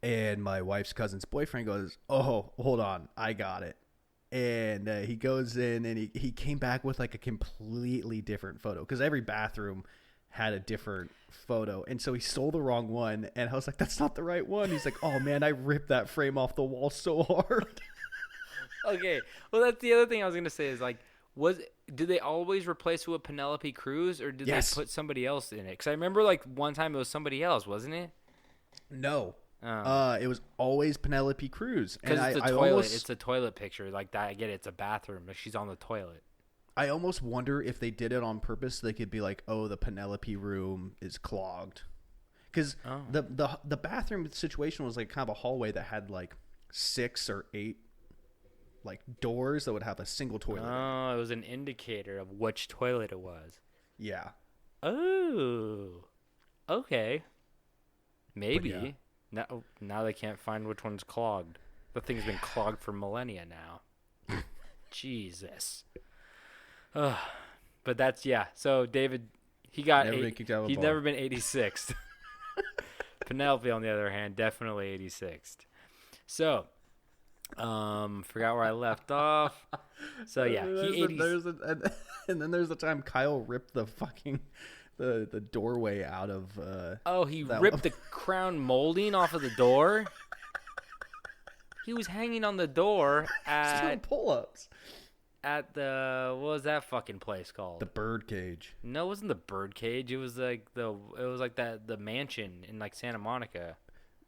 S5: And my wife's cousin's boyfriend goes, "Oh, hold on, I got it." And he goes in and he came back with like a completely different photo because every bathroom had a different photo. And so he stole the wrong one. And I was like, "That's not the right one." He's like, "Oh man, I ripped that frame off the wall so hard."
S4: Okay, well that's the other thing I was gonna say is like Did they always replace it with Penelope Cruz, or did
S5: Yes.
S4: they put somebody else in it? Because I remember like one time it was somebody else, wasn't it?
S5: No.
S4: Oh.
S5: It was always Penelope Cruz.
S4: Because
S5: And
S4: it's a
S5: I
S4: toilet.
S5: almost,
S4: It's a toilet picture like that. I get it. It's a bathroom. Like she's on the toilet.
S5: I almost wonder if they did it on purpose so they could be like, oh, the Penelope room is clogged. Because the bathroom situation was like kind of a hallway that had like 6 or 8 like doors that would have a single toilet.
S4: Oh, it was an indicator of which toilet it was.
S5: Yeah.
S4: Oh, okay. Maybe.
S5: yeah.
S4: Now they can't find which one's clogged. The thing's been clogged for millennia now. Jesus. Ugh. But that's, yeah. So David, he got
S5: Never been kicked out of a
S4: he's
S5: bar.
S4: never been 86th. Penelope, on the other hand, definitely 86th. So, forgot where I left off. So yeah,
S5: and then there's the time Kyle ripped the fucking the doorway out of.
S4: He
S5: that
S4: ripped
S5: one.
S4: the crown molding off of the door. He was hanging on the door
S5: Still pull-ups.
S4: at the what was that fucking place called?
S5: The bird cage.
S4: No, it wasn't the birdcage. It was like the mansion in like Santa Monica.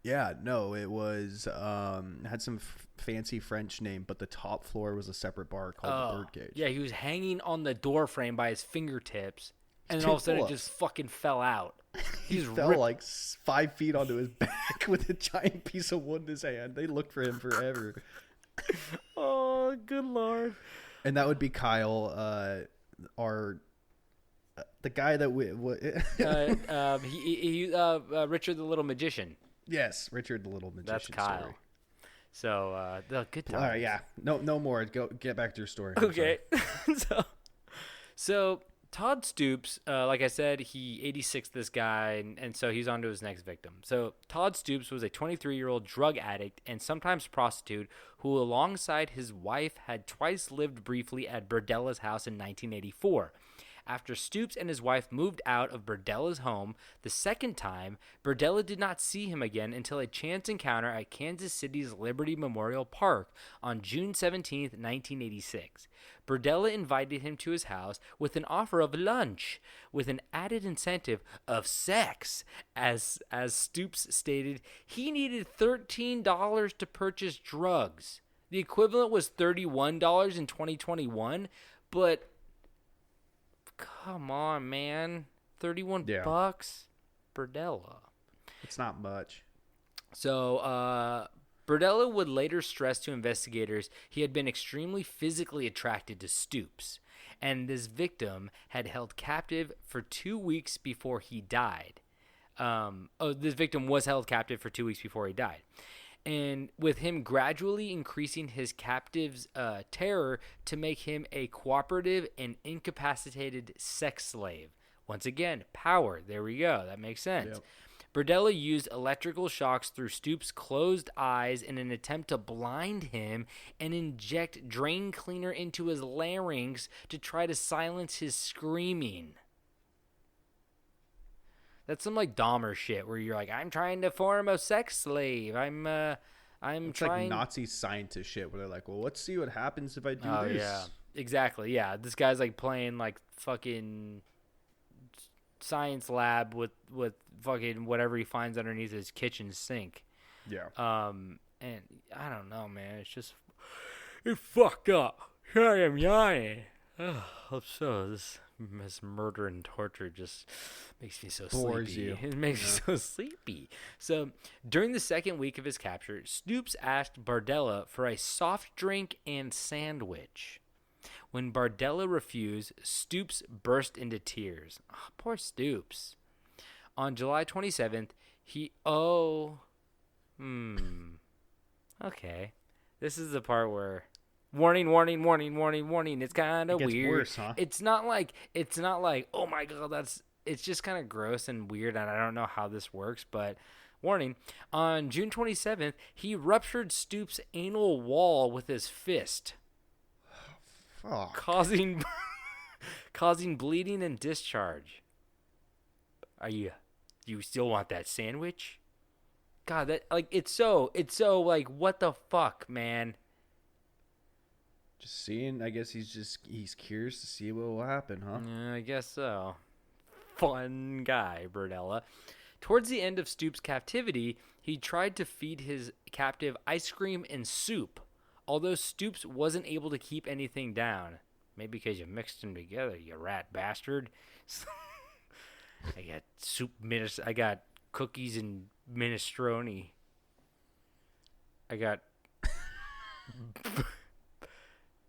S5: Yeah, no, it was it had some fancy French name, but the top floor was a separate bar called the bird cage.
S4: Yeah, he was hanging on the door frame by his fingertips, and then
S5: Two
S4: all of a sudden it
S5: pull-ups.
S4: just fucking fell out.
S5: He
S4: He's
S5: fell
S4: ripped-
S5: like 5 feet onto his back with a giant piece of wood in his hand. They looked for him forever.
S4: Oh, good lord.
S5: And that would be Kyle, the guy that
S4: Richard the Little Magician.
S5: yes, Richard the Little Magician.
S4: That's Kyle.
S5: Story.
S4: So the good times.
S5: All right, yeah, no more. Get back to your story. I'm
S4: Okay. so Todd Stoops, like I said, he 86 this guy, and so he's on to his next victim. So Todd Stoops was a 23-year-old drug addict and sometimes prostitute who, alongside his wife, had twice lived briefly at Berdella's house in 1984. After Stoops and his wife moved out of Berdella's home the second time, Berdella did not see him again until a chance encounter at Kansas City's Liberty Memorial Park on June 17, 1986. Berdella invited him to his house with an offer of lunch, with an added incentive of sex. As Stoops stated, he needed $13 to purchase drugs. The equivalent was $31 in 2021, but come on, man. 31
S5: Yeah.
S4: bucks? Berdella.
S5: It's not much.
S4: So, Berdella would later stress to investigators he had been extremely physically attracted to Stoops, and this victim had held captive for 2 weeks before he died. This victim was held captive for 2 weeks before he died. And with him gradually increasing his captive's terror to make him a cooperative and incapacitated sex slave. Once again, power. There we go. That makes sense.
S5: Yep.
S4: Berdella used electrical shocks through Stoops' closed eyes in an attempt to blind him and inject drain cleaner into his larynx to try to silence his screaming. That's some like Dahmer shit where you're like, I'm trying to form a sex slave. I'm
S5: It's
S4: trying.
S5: like Nazi scientist shit where they're like, well, let's see what happens if I do
S4: Oh
S5: this.
S4: yeah, exactly. Yeah, this guy's like playing like fucking science lab with fucking whatever he finds underneath his kitchen sink.
S5: Yeah.
S4: And I don't know, man. It's fucked up. Here I am yawning. Oh, this murder and torture just makes me so
S5: Bores
S4: sleepy.
S5: you.
S4: It makes me so sleepy. So during the second week of his capture, Stoops asked Berdella for a soft drink and sandwich. When Berdella refused, Stoops burst into tears. Oh, poor Stoops. On July 27th, Okay. This is the part where warning. It's kind of
S5: It gets
S4: weird.
S5: worse, huh?
S4: It's not like oh my god, it's just kind of gross and weird, and I don't know how this works, but warning. On June 27th, he ruptured Stoops' anal wall with his fist,
S5: Fuck.
S4: causing bleeding and discharge. You still want that sandwich? God, that like it's so like what the fuck, man?
S5: Just seeing. I guess he's curious to see what will happen, huh?
S4: Yeah, I guess so. Fun guy, Berdella. Towards the end of Stoops' captivity, he tried to feed his captive ice cream and soup, although Stoops wasn't able to keep anything down. Maybe because you mixed them together, you rat bastard. I got I got cookies and minestrone. I got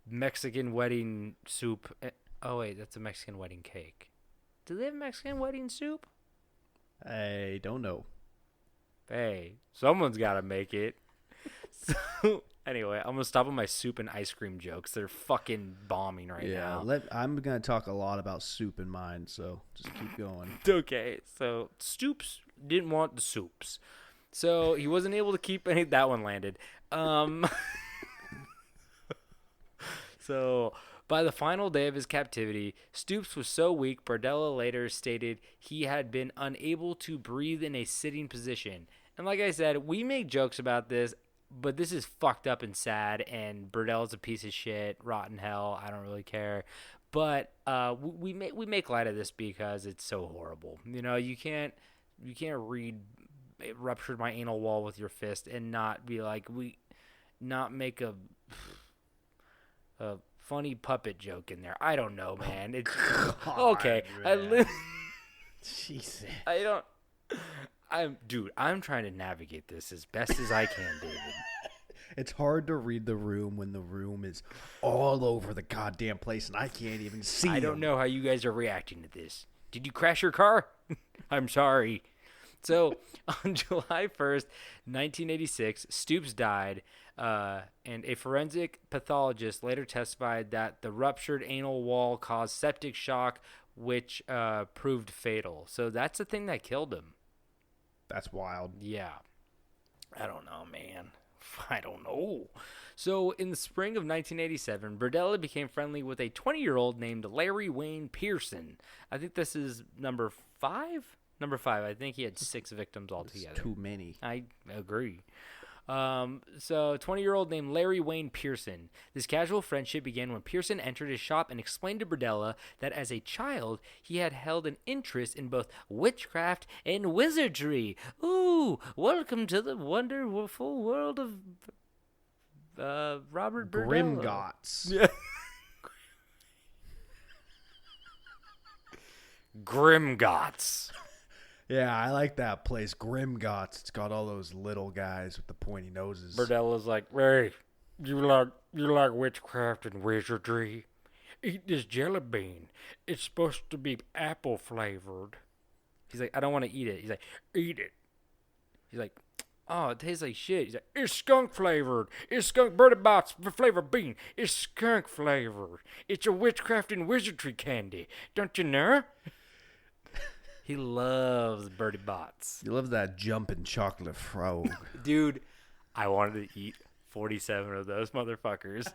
S4: Mexican wedding soup. Oh, wait, that's a Mexican wedding cake. Do they have Mexican wedding soup?
S5: I don't know.
S4: Hey, someone's got to make it. So, anyway, I'm going to stop with my soup and ice cream jokes. They're fucking bombing right now.
S5: I'm going to talk a lot about soup in mine, so just keep going.
S4: Okay, so Stoops didn't want the soups. So he wasn't able to keep any. That one landed. So by the final day of his captivity, Stoops was so weak, Berdella later stated he had been unable to breathe in a sitting position. And like I said, we make jokes about this, but this is fucked up and sad, and Berdella's a piece of shit, rotten hell, I don't really care. But we make light of this because it's so horrible. You know, you can't read "It ruptured my anal wall with your fist" and not be like, not make a funny puppet joke in there. I don't know, man. It's okay.
S5: Man. Jesus.
S4: I'm trying to navigate this as best as I can, David.
S5: It's hard to read the room when the room is all over the goddamn place and I can't even see.
S4: I don't know how you guys are reacting to this. Did you crash your car? I'm sorry. So, on July 1st, 1986, Stoops died, and a forensic pathologist later testified that the ruptured anal wall caused septic shock, which proved fatal. So that's the thing that killed him.
S5: That's wild.
S4: Yeah. I don't know, man. I don't know. So, in the spring of 1987, Berdella became friendly with a 20-year-old named Larry Wayne Pearson. I think this is number 5? Number 5. I think he had 6 victims altogether.
S5: That's too many.
S4: I agree. So, 20-year-old named Larry Wayne Pearson. This casual friendship began when Pearson entered his shop and explained to Berdella that as a child, he had held an interest in both witchcraft and wizardry. Ooh, welcome to the wonderful world of Robert Berdella.
S5: Grimgots.
S4: Yeah. Grimgots.
S5: Yeah, I like that place, Grimgots. It's got all those little guys with the pointy noses.
S4: Berdella's like, hey, you like witchcraft and wizardry? Eat this jelly bean. It's supposed to be apple flavored. He's like, I don't want to eat it. He's like, eat it. He's like, oh, it tastes like shit. He's like, it's skunk flavored. It's skunk Birdie Bots flavored bean. It's skunk flavored. It's a witchcraft and wizardry candy. Don't you know? He loves Birdie Bots.
S5: You love that jumping chocolate frog.
S4: Dude, I wanted to eat 47 of those motherfuckers.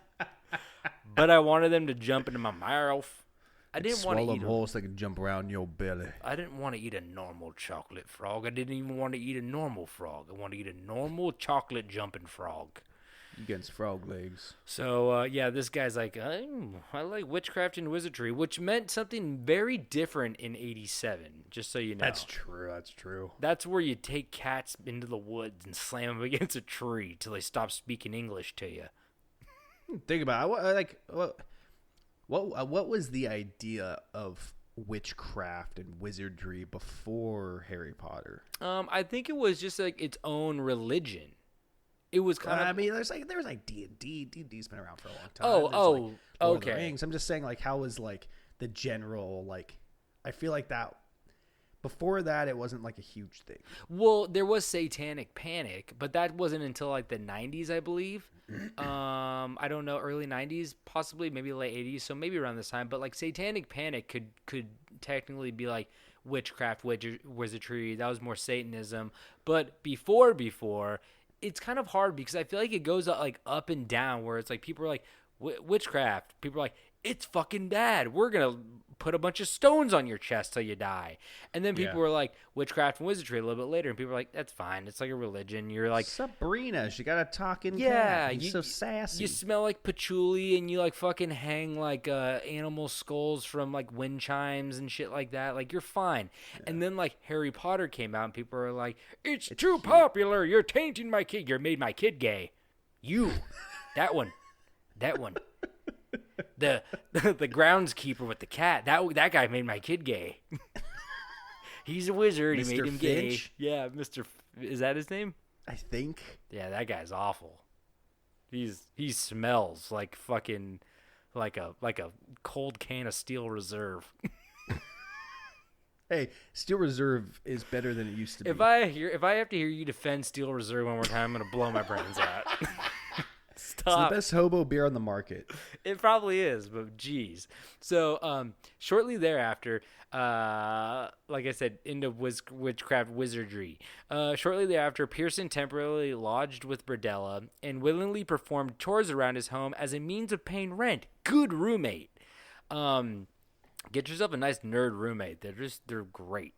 S4: But I wanted them to jump into my mouth. I didn't want to
S5: swallow
S4: eat
S5: them whole so they can jump around your belly.
S4: I didn't want to eat a normal chocolate frog. I didn't even want to eat a normal frog. I want to eat a normal chocolate jumping frog.
S5: Against frog legs.
S4: So, yeah, this guy's like, I like witchcraft and wizardry, which meant something very different in 87, just so you know.
S5: That's true.
S4: That's where you take cats into the woods and slam them against a tree till they stop speaking English to you.
S5: Think about it. What was the idea of witchcraft and wizardry before Harry Potter?
S4: I think it was just like its own religion. It was kind of.
S5: I mean, there's like D&D. D&D's been around for a long time.
S4: Oh,
S5: Lord of the
S4: okay.
S5: Rings. I'm just saying, like, how was like the general like? I feel like that before that it wasn't like a huge thing.
S4: Well, there was Satanic Panic, but that wasn't until like the 90s, I believe. I don't know, early 90s, possibly maybe late 80s, so maybe around this time. But like Satanic Panic could technically be like witchcraft, wizardry. That was more Satanism. But before. It's kind of hard because I feel like it goes like up and down where it's like people are like witchcraft. People are like it's fucking Dad. We're going to put a bunch of stones on your chest till you die. And then people were like, witchcraft and wizardry a little bit later. And people were like, that's fine. It's like a religion. You're like,
S5: Sabrina, she got a talking
S4: yeah,
S5: cat. He's so sassy.
S4: You smell like patchouli and you like fucking hang like animal skulls from like wind chimes and shit like that. Like, you're fine. Yeah. And then like Harry Potter came out and people were like, it's too popular. You're tainting my kid. You made my kid gay. You. That one. The groundskeeper with the cat. That guy made my kid gay. He's a wizard. He made him
S5: Finch?
S4: gay. Yeah, Is that his name?
S5: I think.
S4: Yeah, that guy's awful. He smells like fucking like a cold can of Steel Reserve.
S5: Hey, Steel Reserve is better than it used to be.
S4: If I have to hear you defend Steel Reserve one more time, I'm gonna blow my brains out.
S5: It's the best hobo beer on the market.
S4: It probably is, but geez. So shortly thereafter, like I said, into witchcraft wizardry. Shortly thereafter, Pearson temporarily lodged with Berdella and willingly performed chores around his home as a means of paying rent. Good roommate. Get yourself a nice nerd roommate. They're great.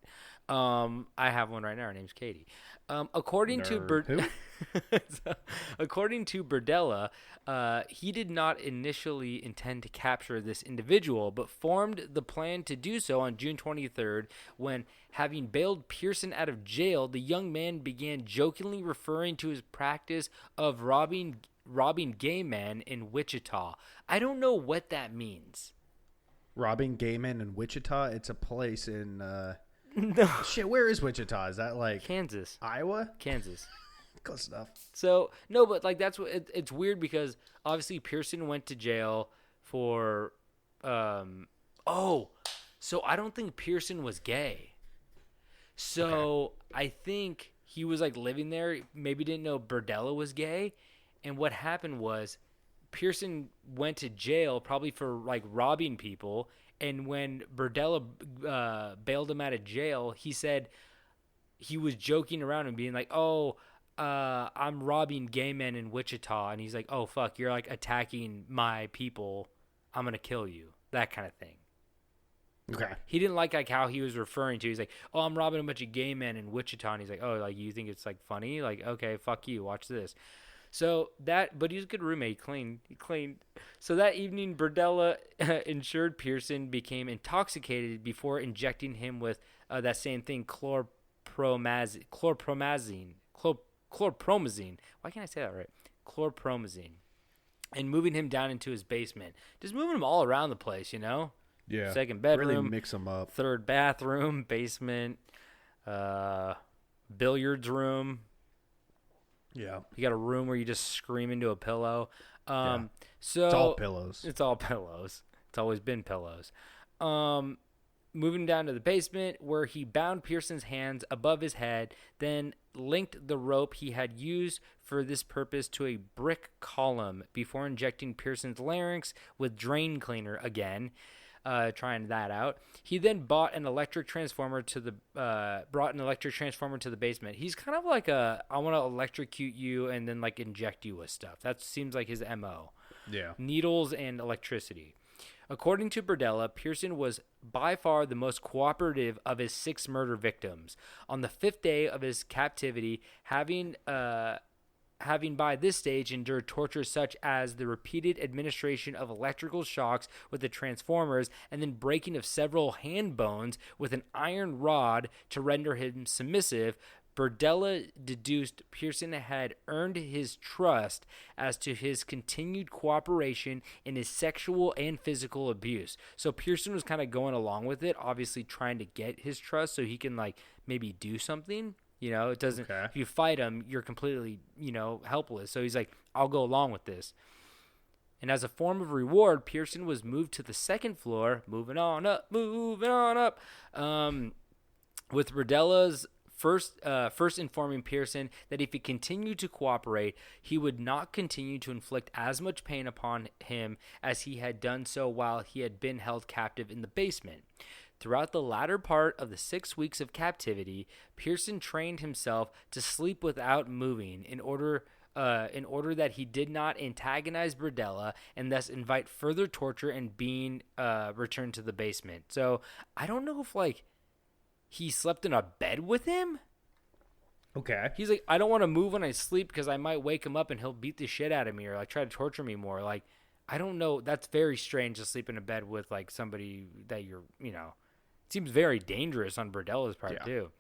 S4: I have one right now. Her name's Katie. According to Berdella, he did not initially intend to capture this individual, but formed the plan to do so on June 23rd when, having bailed Pearson out of jail, the young man began jokingly referring to his practice of robbing gay men in Wichita. I don't know what that means.
S5: Robbing gay men in Wichita? It's a place in...
S4: No.
S5: Shit, where is Wichita? Is that like...
S4: Kansas.
S5: Iowa?
S4: Kansas.
S5: Close enough.
S4: So, no, but like that's what... It's weird because obviously Pearson went to jail for... so I don't think Pearson was gay. So okay. I think he was like living there, maybe didn't know Berdella was gay. And what happened was Pearson went to jail probably for like robbing people. And when Berdella bailed him out of jail, he said he was joking around and being like, I'm robbing gay men in Wichita. And he's like, oh, fuck, you're like attacking my people. I'm going to kill you. That kind of thing.
S5: Okay.
S4: He didn't like how he was referring to. He's like, oh, I'm robbing a bunch of gay men in Wichita. And he's like, oh, like you think it's like funny? Like, okay, fuck you. Watch this. So but he was a good roommate. He cleaned. So that evening, Berdella ensured Pearson became intoxicated before injecting him with that same thing, chlorpromazine. Why can't I say that right? Chlorpromazine. And moving him down into his basement. Just moving him all around the place, you know?
S5: Yeah.
S4: Second bedroom.
S5: Really mix them up.
S4: Third bathroom, basement, billiards room.
S5: Yeah.
S4: You got a room where you just scream into a pillow. So
S5: it's all pillows.
S4: It's all pillows. It's always been pillows. Moving down to the basement where he bound Pearson's hands above his head, then linked the rope he had used for this purpose to a brick column before injecting Pearson's larynx with drain cleaner again. Trying that out. He then brought an electric transformer to the basement. He's kind of like I want to electrocute you and then like inject you with stuff. That seems like his MO.
S5: Yeah.
S4: Needles and electricity. According to Berdella, Pearson was by far the most cooperative of his 6 murder victims. On the 5th day of his captivity, having by this stage endured torture such as the repeated administration of electrical shocks with the transformers and then breaking of several hand bones with an iron rod to render him submissive, Berdella deduced Pearson had earned his trust as to his continued cooperation in his sexual and physical abuse. So Pearson was kind of going along with it, obviously trying to get his trust so he can like maybe do something. You know, it doesn't,
S5: okay.
S4: If you fight him, you're completely, helpless. So he's like, I'll go along with this. And as a form of reward, Pearson was moved to the 2nd floor, moving on up, with Berdella's first informing Pearson that if he continued to cooperate, he would not continue to inflict as much pain upon him as he had done so while he had been held captive in the basement. Throughout the latter part of the 6 weeks of captivity, Pearson trained himself to sleep without moving in order in order that he did not antagonize Berdella and thus invite further torture and being returned to the basement. So I don't know if like he slept in a bed with him.
S5: Okay.
S4: He's like, I don't want to move when I sleep because I might wake him up and he'll beat the shit out of me or like try to torture me more. Like, I don't know. That's very strange to sleep in a bed with like somebody that you're, it seems very dangerous on Berdella's part too.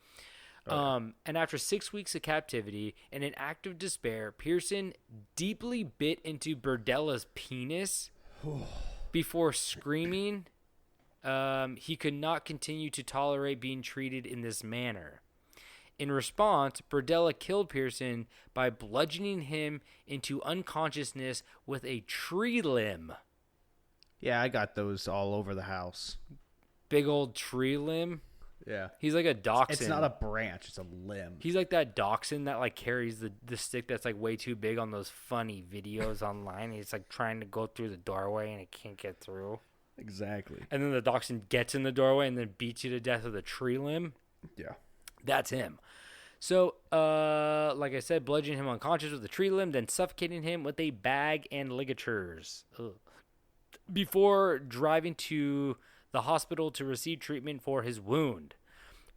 S4: And after 6 weeks of captivity, in an act of despair, Pearson deeply bit into Berdella's penis before screaming he could not continue to tolerate being treated in this manner. In response, Berdella killed Pearson by bludgeoning him into unconsciousness with a tree limb.
S5: Yeah, I got those all over the house.
S4: Big old tree limb.
S5: Yeah.
S4: He's like a dachshund.
S5: It's not a branch, it's a limb.
S4: He's like that dachshund that like carries the stick that's like way too big on those funny videos online. He's like trying to go through the doorway and it can't get through.
S5: Exactly.
S4: And then the dachshund gets in the doorway and then beats you to death with a tree limb.
S5: Yeah.
S4: That's him. So, like I said, bludgeoning him unconscious with a tree limb, then suffocating him with a bag and ligatures. Ugh. Before driving to the hospital to receive treatment for his wound.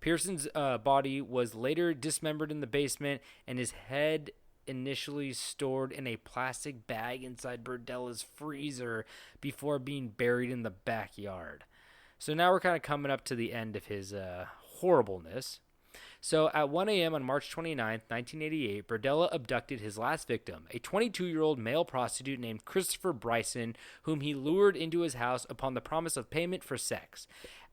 S4: Pearson's body was later dismembered in the basement, and his head initially stored in a plastic bag inside Berdella's freezer before being buried in the backyard. So now we're kind of coming up to the end of his horribleness. So at 1 a.m. on March 29th, 1988, Berdella abducted his last victim, a 22-year-old male prostitute named Christopher Bryson, whom he lured into his house upon the promise of payment for sex.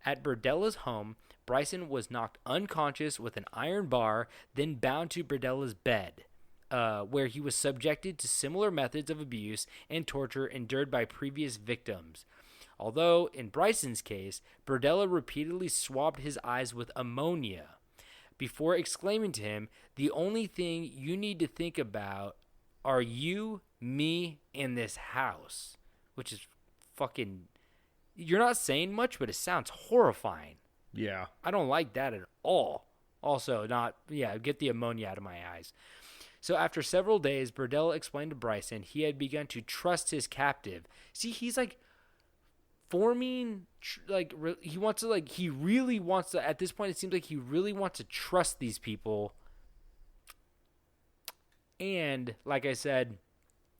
S4: At Berdella's home, Bryson was knocked unconscious with an iron bar, then bound to Berdella's bed, where he was subjected to similar methods of abuse and torture endured by previous victims. Although, in Bryson's case, Berdella repeatedly swabbed his eyes with ammonia, before exclaiming to him, "The only thing you need to think about are you, me, and this house." Which is fucking... You're not saying much, but it sounds horrifying.
S5: Yeah.
S4: I don't like that at all. Also, get the ammonia out of my eyes. So after several days, Berdella explained to Bryson he had begun to trust his captive. See, he's like... forming he really wants to, at this point it seems like he really wants to trust these people, and like I said,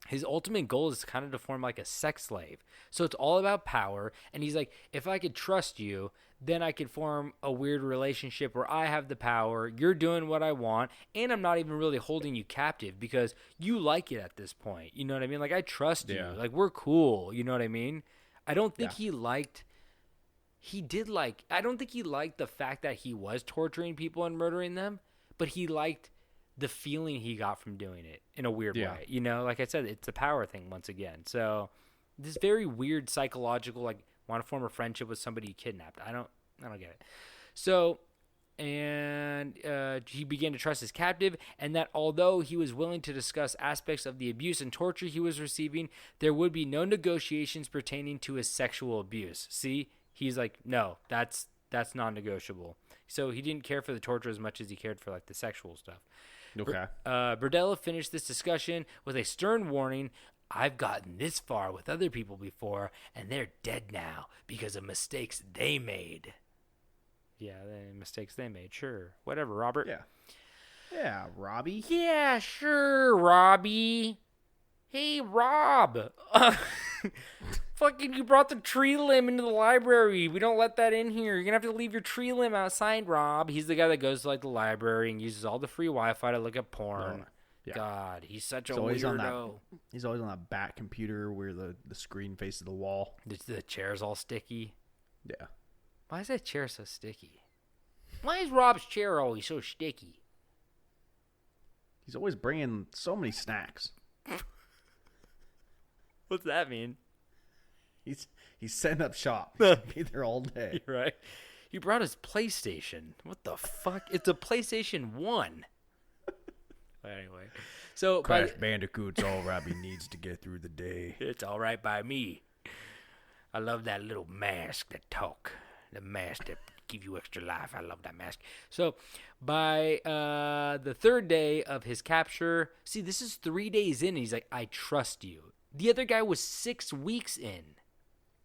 S4: his ultimate goal is kind of to form like a sex slave. So it's all about power, and he's like, if I could trust you, then I could form a weird relationship where I have the power, you're doing what I want, and I'm not even really holding you captive because you like it at this point, you know what I mean? Like, I trust you, like, we're cool, you know what I mean? I don't think I don't think he liked the fact that he was torturing people and murdering them, but he liked the feeling he got from doing it in a weird way. You know, like I said, it's a power thing once again. So this very weird psychological, like, want to form a friendship with somebody you kidnapped. I don't get it. So, and he began to trust his captive, and that although he was willing to discuss aspects of the abuse and torture he was receiving, there would be no negotiations pertaining to his sexual abuse. See, he's like, no, that's non-negotiable. So he didn't care for the torture as much as he cared for like the sexual stuff.
S5: Okay.
S4: Berdella finished this discussion with a stern warning. I've gotten this far with other people before, and they're dead now because of mistakes they made. Yeah, the mistakes they made. Sure. Whatever, Robert.
S5: Yeah. Yeah, Robbie.
S4: Yeah, sure, Robbie. Hey, Rob. Fucking, you brought the tree limb into the library. We don't let that in here. You're going to have to leave your tree limb outside, Rob. He's the guy that goes to, like, the library and uses all the free Wi-Fi to look at porn. Yeah. God, he's such a weirdo.
S5: He's always on that bat computer where the screen faces the wall.
S4: The chair's all sticky.
S5: Yeah.
S4: Why is that chair so sticky? Why is Rob's chair always so sticky?
S5: He's always bringing so many snacks.
S4: What's that mean?
S5: He's setting up shop. He's gonna be there all day.
S4: You're right. He brought his PlayStation. What the fuck? It's a PlayStation 1. Anyway, so
S5: Crash Bandicoot's all Robbie needs to get through the day.
S4: It's all right by me. I love that little mask that talk. The mask that give you extra life. I love that mask. So by the third day of his capture, see, this is 3 days in, and he's like, I trust you. The other guy was 6 weeks in.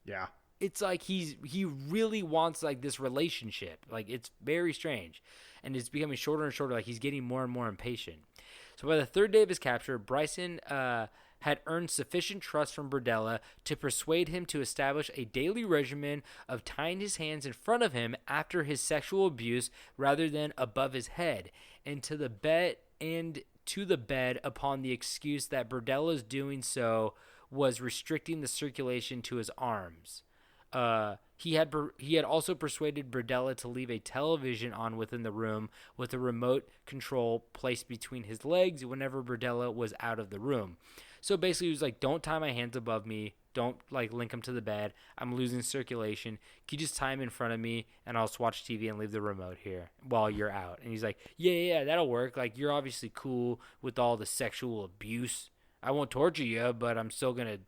S5: Yeah.
S4: It's like he really wants like this relationship. Like, it's very strange. And it's becoming shorter and shorter. Like, he's getting more and more impatient. So by the third day of his capture, Bryson had earned sufficient trust from Berdella to persuade him to establish a daily regimen of tying his hands in front of him after his sexual abuse rather than above his head, and to the bed upon the excuse that Berdella's doing so was restricting the circulation to his arms. He had also persuaded Berdella to leave a television on within the room with a remote control placed between his legs whenever Berdella was out of the room. So basically he was like, don't tie my hands above me. Don't like link them to the bed. I'm losing circulation. Can you just tie them in front of me and I'll just watch TV and leave the remote here while you're out? And he's like, yeah, that'll work. Like, you're obviously cool with all the sexual abuse. I won't torture you, but I'm still going to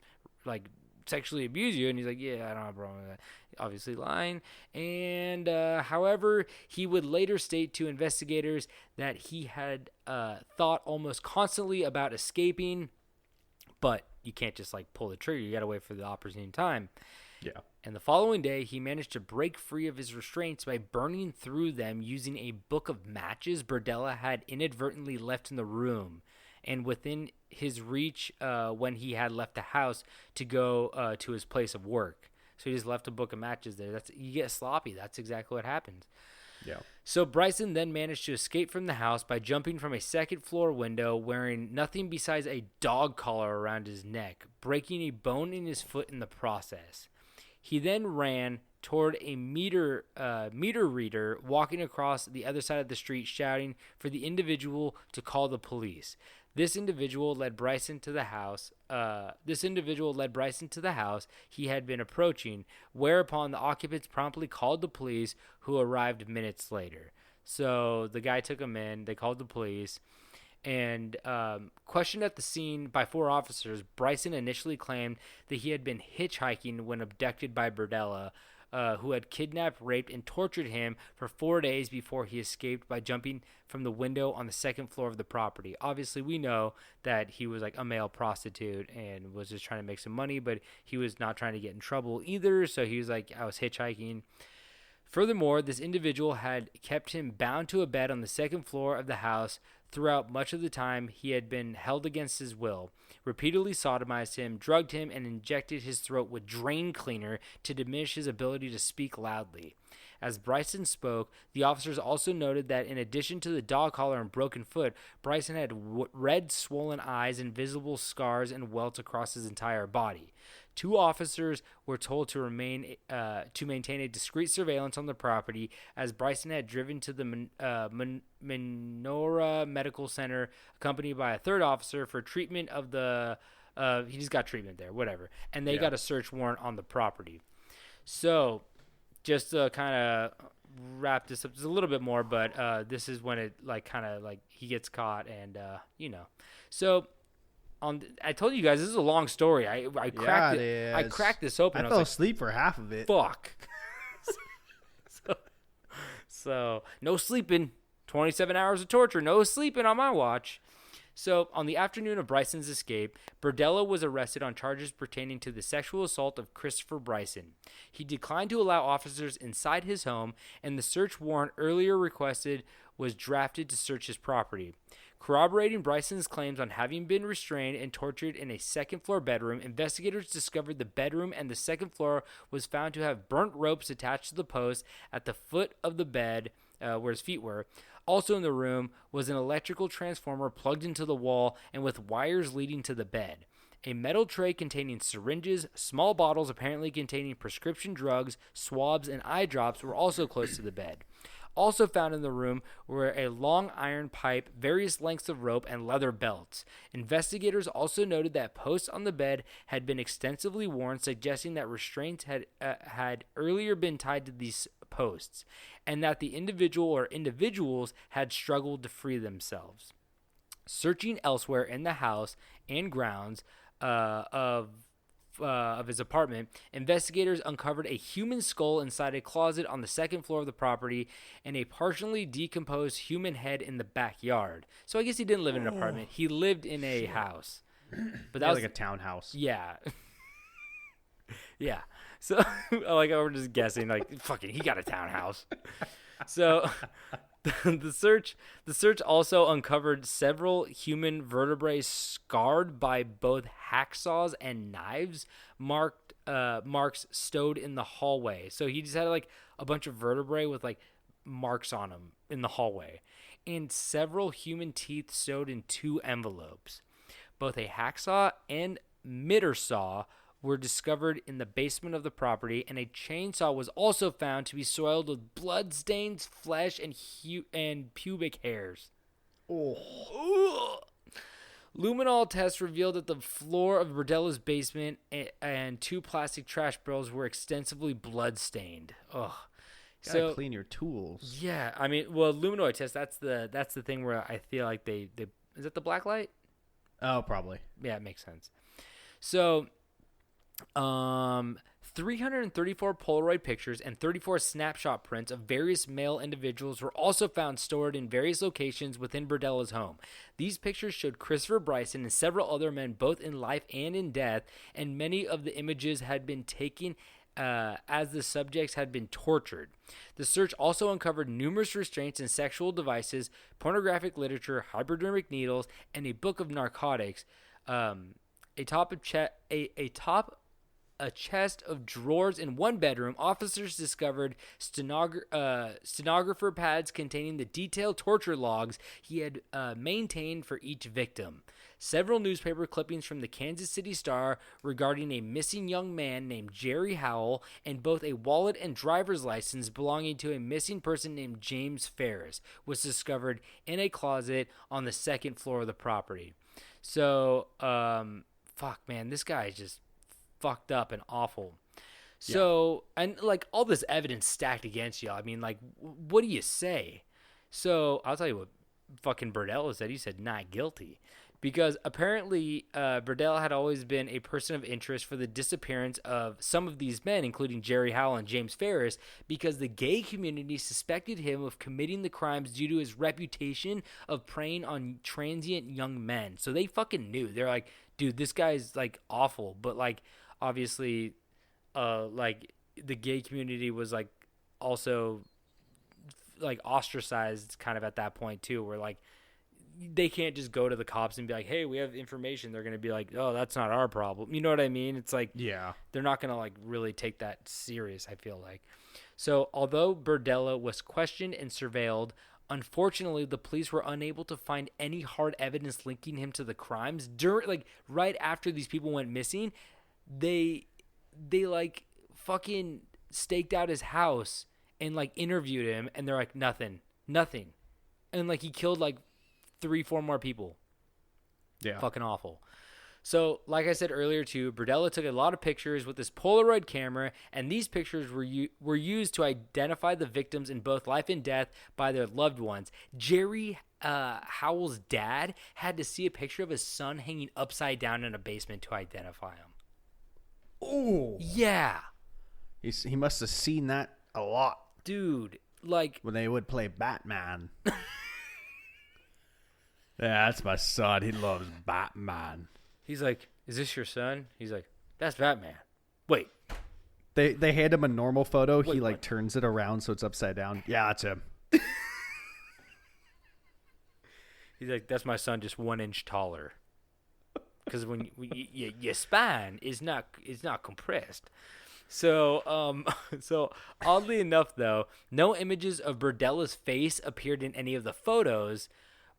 S4: like sexually abuse you. And he's like, yeah, I don't have a problem with that. Obviously lying. And however, he would later state to investigators that he had thought almost constantly about escaping, but you can't just like pull the trigger. You got to wait for the opportune time.
S5: Yeah.
S4: And the following day, he managed to break free of his restraints by burning through them using a book of matches Berdella had inadvertently left in the room and within his reach when he had left the house to go to his place of work. So he just left a book of matches there. You get sloppy. That's exactly what happens.
S5: Yeah.
S4: So Bryson then managed to escape from the house by jumping from a second-floor window wearing nothing besides a dog collar around his neck, breaking a bone in his foot in the process. He then ran toward a meter reader walking across the other side of the street shouting for the individual to call the police. This individual led Bryson to the house. He had been approaching, whereupon the occupants promptly called the police, who arrived minutes later. So the guy took him in. They called the police. And questioned at the scene by 4 officers, Bryson initially claimed that he had been hitchhiking when abducted by Berdella, who had kidnapped, raped, and tortured him for 4 days before he escaped by jumping from the window on the second floor of the property. Obviously, we know that he was like a male prostitute and was just trying to make some money, but he was not trying to get in trouble either, so he was like, I was hitchhiking. Furthermore, this individual had kept him bound to a bed on the second floor of the house throughout much of the time he had been held against his will, repeatedly sodomized him, drugged him, and injected his throat with drain cleaner to diminish his ability to speak loudly. As Bryson spoke, the officers also noted that in addition to the dog collar and broken foot, Bryson had red swollen eyes and visible scars and welts across his entire body. 2 officers were told to maintain a discreet surveillance on the property, as Bryson had driven to the Menorah Medical Center, accompanied by a 3rd officer for treatment of the. He just got treatment there, whatever, and they got a search warrant on the property. So, just to kind of wrap this up just a little bit more, but this is when it he gets caught, and so. I told you guys this is a long story. I cracked it. I cracked this open.
S5: I fell asleep for half of it.
S4: Fuck. so no sleeping. 27 hours of torture. No sleeping on my watch. So on the afternoon of Bryson's escape, Berdella was arrested on charges pertaining to the sexual assault of Christopher Bryson. He declined to allow officers inside his home, and the search warrant earlier requested was drafted to search his property. Corroborating Bryson's claims on having been restrained and tortured in a second-floor bedroom, investigators discovered the bedroom and the second floor was found to have burnt ropes attached to the post at the foot of the bed where his feet were. Also in the room was an electrical transformer plugged into the wall and with wires leading to the bed. A metal tray containing syringes, small bottles apparently containing prescription drugs, swabs, and eye drops were also close to the bed. Also found in the room were a long iron pipe, various lengths of rope, and leather belts. Investigators also noted that posts on the bed had been extensively worn, suggesting that restraints had earlier been tied to these posts, and that the individual or individuals had struggled to free themselves. Searching elsewhere in the house and grounds of of his apartment, investigators uncovered a human skull inside a closet on the second floor of the property and a partially decomposed human head in the backyard. So I guess he didn't live in an apartment. He lived in a house. But that was
S5: like a townhouse.
S4: Yeah. Yeah. So like we're just guessing like fucking he got a townhouse. So the search also uncovered several human vertebrae scarred by both hacksaws and knives marks stowed in the hallway. So he just had like a bunch of vertebrae with like marks on them in the hallway, and several human teeth stowed in 2 envelopes. Both a hacksaw and miter saw were discovered in the basement of the property, and a chainsaw was also found to be soiled with bloodstains, flesh, and pubic hairs. Oh. Luminol tests revealed that the floor of Berdella's basement and 2 plastic trash barrels were extensively bloodstained. Ugh.
S5: Gotta clean your tools.
S4: Yeah, I mean, well, luminoid test. That's the thing where I feel like they is it the black light?
S5: Oh, probably.
S4: Yeah, it makes sense. So, 334 Polaroid pictures and 34 snapshot prints of various male individuals were also found stored in various locations within Berdella's home. These pictures showed Christopher Bryson and several other men both in life and in death, and many of the images had been taken as the subjects had been tortured. The search also uncovered numerous restraints and sexual devices, pornographic literature, hypodermic needles, and a book of narcotics. A chest of drawers in one bedroom. Officers discovered stenographer pads containing the detailed torture logs he had maintained for each victim. Several newspaper clippings from the Kansas City Star regarding a missing young man named Jerry Howell, and both a wallet and driver's license belonging to a missing person named James Ferris was discovered in a closet on the second floor of the property. So, fuck, man, this guy is just fucked up and awful. So, and like all this evidence stacked against you. I mean, like, what do you say? So, I'll tell you what fucking Berdella said. He said not guilty. Because apparently Berdella had always been a person of interest for the disappearance of some of these men, including Jerry Howell and James Ferris, because the gay community suspected him of committing the crimes due to his reputation of preying on transient young men. So they fucking knew. They're like, dude, this guy's like awful. But like, obviously, like the gay community was like also like ostracized kind of at that point too, where like, they can't just go to the cops and be like, hey, we have information. They're going to be like, oh, that's not our problem. You know what I mean? It's like, yeah, they're not going to like really take that serious, I feel like. So although Berdella was questioned and surveilled, unfortunately, the police were unable to find any hard evidence linking him to the crimes. Right after these people went missing, they like fucking staked out his house and like interviewed him, and they're like, nothing. And like he killed like 3-4 more people. Yeah. Fucking awful. So, like I said earlier too, Berdella took a lot of pictures with this Polaroid camera, and these pictures were used to identify the victims in both life and death by their loved ones. Jerry Howell's dad had to see a picture of his son hanging upside down in a basement to identify him.
S5: Oh.
S4: Yeah.
S5: He must have seen that a lot.
S4: Dude, like
S5: when they would play Batman. Yeah, that's my son. He loves Batman.
S4: He's like, is this your son? He's like, that's Batman. Wait.
S5: They hand him a normal photo. He like turns it around so it's upside down. Yeah, that's him.
S4: He's like, that's my son, just 1 inch taller. Because when your spine is not compressed. So, so oddly enough, though, no images of Berdella's face appeared in any of the photos,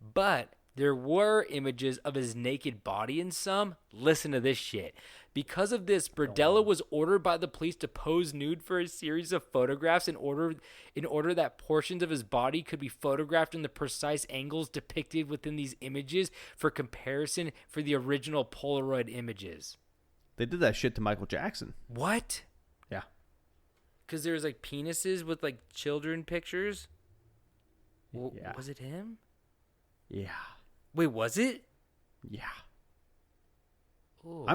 S4: but there were images of his naked body in some. Listen to this shit. Because of this, Berdella was ordered by the police to pose nude for a series of photographs in order that portions of his body could be photographed in the precise angles depicted within these images for comparison for the original Polaroid images.
S5: They did that shit to Michael Jackson.
S4: What?
S5: Yeah.
S4: Because there's like penises with like children pictures?
S5: Yeah.
S4: Was it him?
S5: Yeah.
S4: Wait, was it?
S5: Yeah.
S4: Ooh.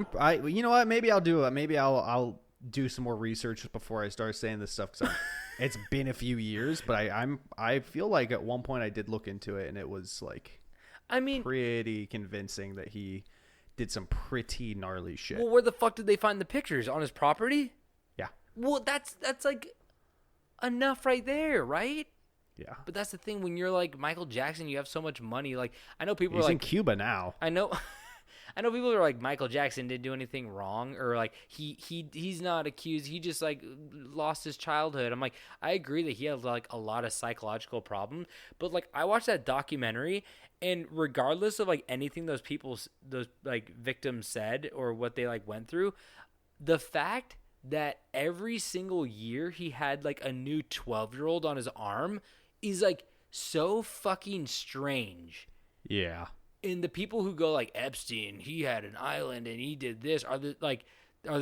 S5: You know what? Maybe I'll do it. Maybe I'll do some more research before I start saying this stuff. Cause it's been a few years, but I feel like at one point I did look into it, and it was like,
S4: I mean,
S5: pretty convincing that he did some pretty gnarly shit.
S4: well, where the fuck did they find the pictures? On his property?
S5: Yeah.
S4: Well, that's like enough right there, right?
S5: Yeah.
S4: But that's the thing. When you're like Michael Jackson, you have so much money. Like, I know people
S5: He's
S4: are
S5: in
S4: like,
S5: Cuba now.
S4: I know people are like, Michael Jackson didn't do anything wrong, or like he's not accused. He just like lost his childhood. I'm like, I agree that he has like a lot of psychological problems, but like I watched that documentary, and regardless of like anything those like victims said or what they like went through, the fact that every single year he had like a new 12-year-old on his arm is like so fucking strange.
S5: Yeah.
S4: And the people who go like Epstein, he had an island and he did this, are the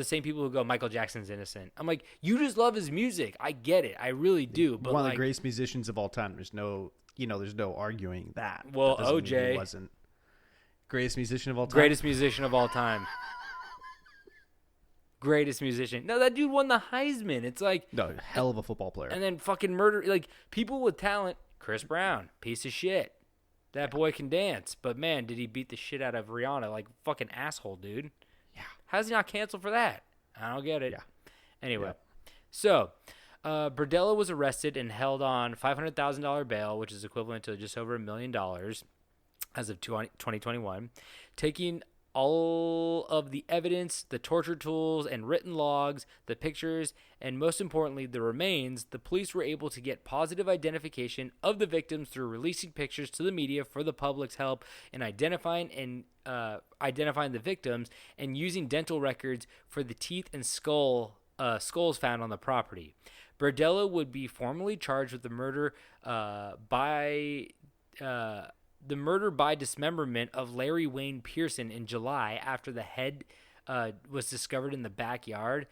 S4: same people who go Michael Jackson's innocent. I'm like, you just love his music. I get it. I really do. But
S5: one of
S4: like,
S5: the greatest musicians of all time. There's no arguing that.
S4: Well,
S5: That doesn't mean
S4: OJ
S5: he wasn't greatest musician of all time.
S4: greatest musician of all time. Greatest musician. No, that dude won the Heisman. It's like,
S5: No, hell of a football player.
S4: and then fucking murder, like people with talent. Chris Brown, piece of shit. That boy can dance, but man, did he beat the shit out of Rihanna like fucking asshole, dude.
S5: Yeah.
S4: How's he not canceled for that? I don't get it.
S5: Yeah.
S4: Anyway,
S5: Yeah.
S4: so Berdella was arrested and held on $500,000 bail, which is equivalent to just over $1 million as of 2021, taking all of the evidence, the torture tools and written logs, the pictures, and most importantly, the remains. The police were able to get positive identification of the victims through releasing pictures to the media for the public's help in identifying the victims, and using dental records for the teeth and skulls found on the property. Berdella would be formally charged with the murder by dismemberment of Larry Wayne Pearson in July after the head was discovered in the backyard,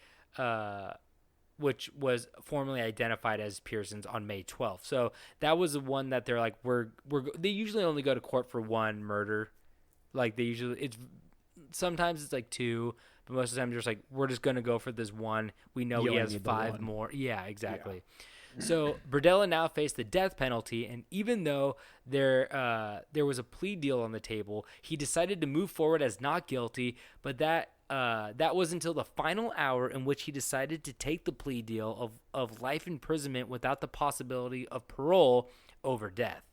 S4: which was formally identified as Pearson's on May 12th. So that was the one that they're like, they usually only go to court for one murder. Like sometimes it's like two, but most of the time they're just like, we're just going to go for this one. We know he has 5 more. Yeah, exactly. Yeah. So Berdella now faced the death penalty, and even though there was a plea deal on the table, he decided to move forward as not guilty. But that was until the final hour, in which he decided to take the plea deal of life imprisonment without the possibility of parole over death.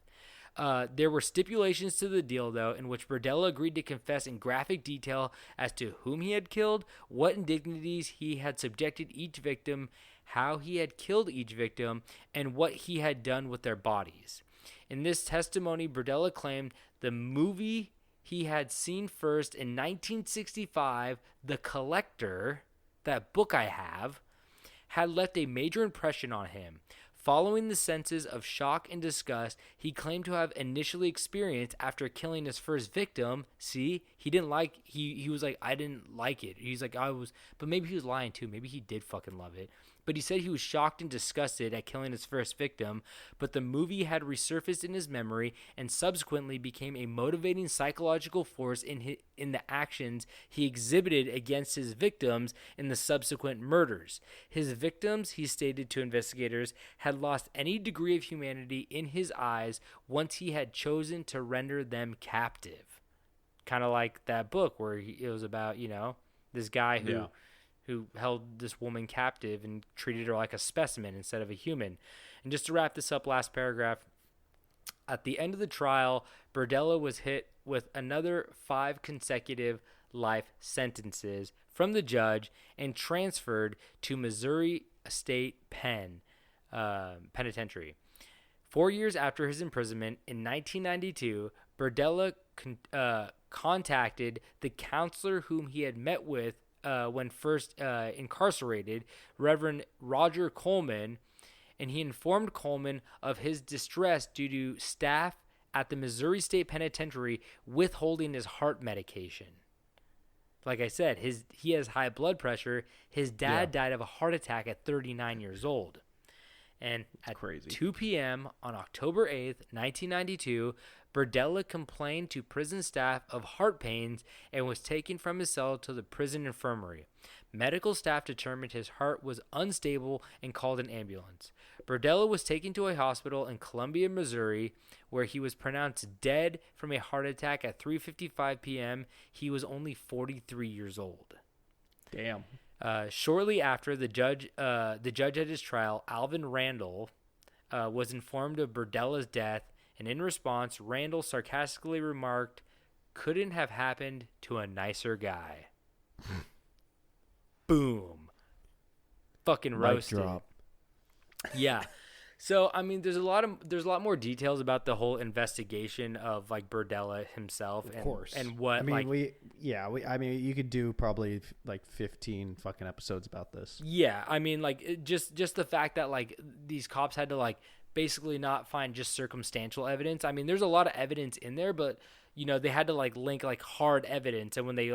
S4: There were stipulations to the deal, though, in which Berdella agreed to confess in graphic detail as to whom he had killed, what indignities he had subjected each victim, how he had killed each victim, and what he had done with their bodies. In this testimony, Berdella claimed the movie he had seen first in 1965, The Collector, that book I have, had left a major impression on him. Following the senses of shock and disgust he claimed to have initially experienced after killing his first victim. See, he was like, I didn't like it. He's like, but maybe he was lying too. Maybe he did fucking love it. But he said he was shocked and disgusted at killing his first victim, but the movie had resurfaced in his memory and subsequently became a motivating psychological force in the actions he exhibited against his victims in the subsequent murders. His victims, he stated to investigators, had lost any degree of humanity in his eyes once he had chosen to render them captive. Kind of like that book where it was about, this guy who held this woman captive and treated her like a specimen instead of a human. And just to wrap this up, last paragraph, at the end of the trial, Berdella was hit with another 5 consecutive life sentences from the judge and transferred to Missouri State Penitentiary. 4 years after his imprisonment in 1992, Berdella contacted the counselor whom he had met with when first incarcerated, Reverend Roger Coleman, and he informed Coleman of his distress due to staff at the Missouri State Penitentiary withholding his heart medication. Like I said, he has high blood pressure. His dad died of a heart attack at 39 years old. And at 2 p.m. on October 8th, 1992, Berdella complained to prison staff of heart pains and was taken from his cell to the prison infirmary. Medical staff determined his heart was unstable and called an ambulance. Berdella was taken to a hospital in Columbia, Missouri, where he was pronounced dead from a heart attack at 3:55 p.m. He was only 43 years old.
S5: Damn.
S4: Shortly after, the judge at his trial, Alvin Randall, was informed of Berdella's death, and in response, Randall sarcastically remarked, "Couldn't have happened to a nicer guy." Boom. Fucking roasted.
S5: Mic drop.
S4: Yeah. So I mean, there's a lot more details about the whole investigation of like Berdella himself,
S5: Of course.
S4: and what
S5: I mean,
S4: like
S5: I mean, you could do probably like 15 fucking episodes about this.
S4: yeah, I mean like just the fact that like these cops had to like basically not find just circumstantial evidence. I mean, there's a lot of evidence in there, but you know, they had to like link like hard evidence, and when they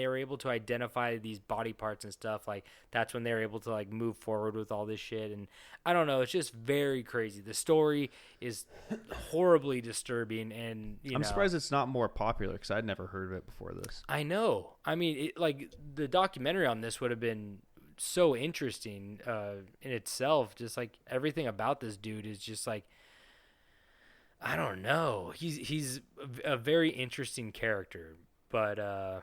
S4: were able to identify these body parts and stuff, like that's when they were able to like move forward with all this shit. And I don't know, it's just very crazy. The story is horribly disturbing, and
S5: I'm surprised it's not more popular because I'd never heard of it before this.
S4: I know. I mean, like the documentary on this would have been so interesting in itself. Just like everything about this dude is just like, I don't know. He's a very interesting character, but I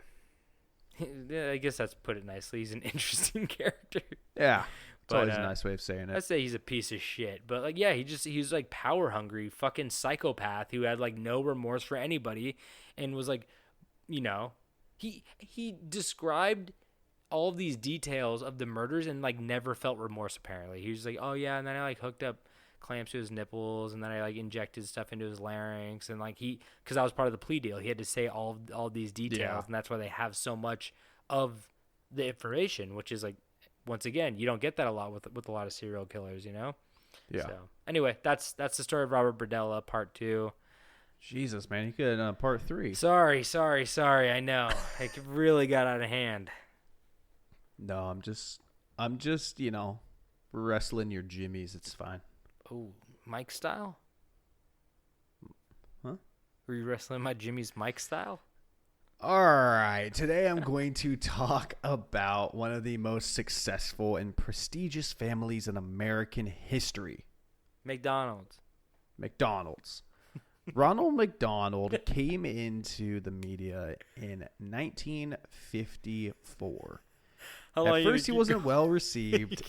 S4: guess that's put it nicely. He's an interesting character.
S5: Yeah, it's
S4: But,
S5: always a nice way of saying
S4: I'd
S5: it.
S4: say he's a piece of shit, but like, yeah, he was like power hungry, fucking psychopath who had like no remorse for anybody, and was like, you know, he described all of these details of the murders and like never felt remorse. Apparently, he was like, oh yeah, and then I like hooked up clamps to his nipples, and then I like injected stuff into his larynx, and like because that was part of the plea deal, he had to say all these details,
S5: Yeah.
S4: and that's why they have so much of the information, which is like, once again, you don't get that a lot with a lot of serial killers, you know.
S5: Yeah.
S4: So anyway, that's the story of Robert Berdella, part 2.
S5: Jesus, man, you could part 3.
S4: Sorry. I know it really got out of hand.
S5: No, I'm just wrestling your jimmies. It's fine.
S4: Oh, Mike style?
S5: Huh?
S4: Were you wrestling my Jimmy's Mike style?
S5: All right, today I'm going to talk about one of the most successful and prestigious families in American history.
S4: McDonald's.
S5: Ronald McDonald came into the media in 1954. At first, he wasn't well received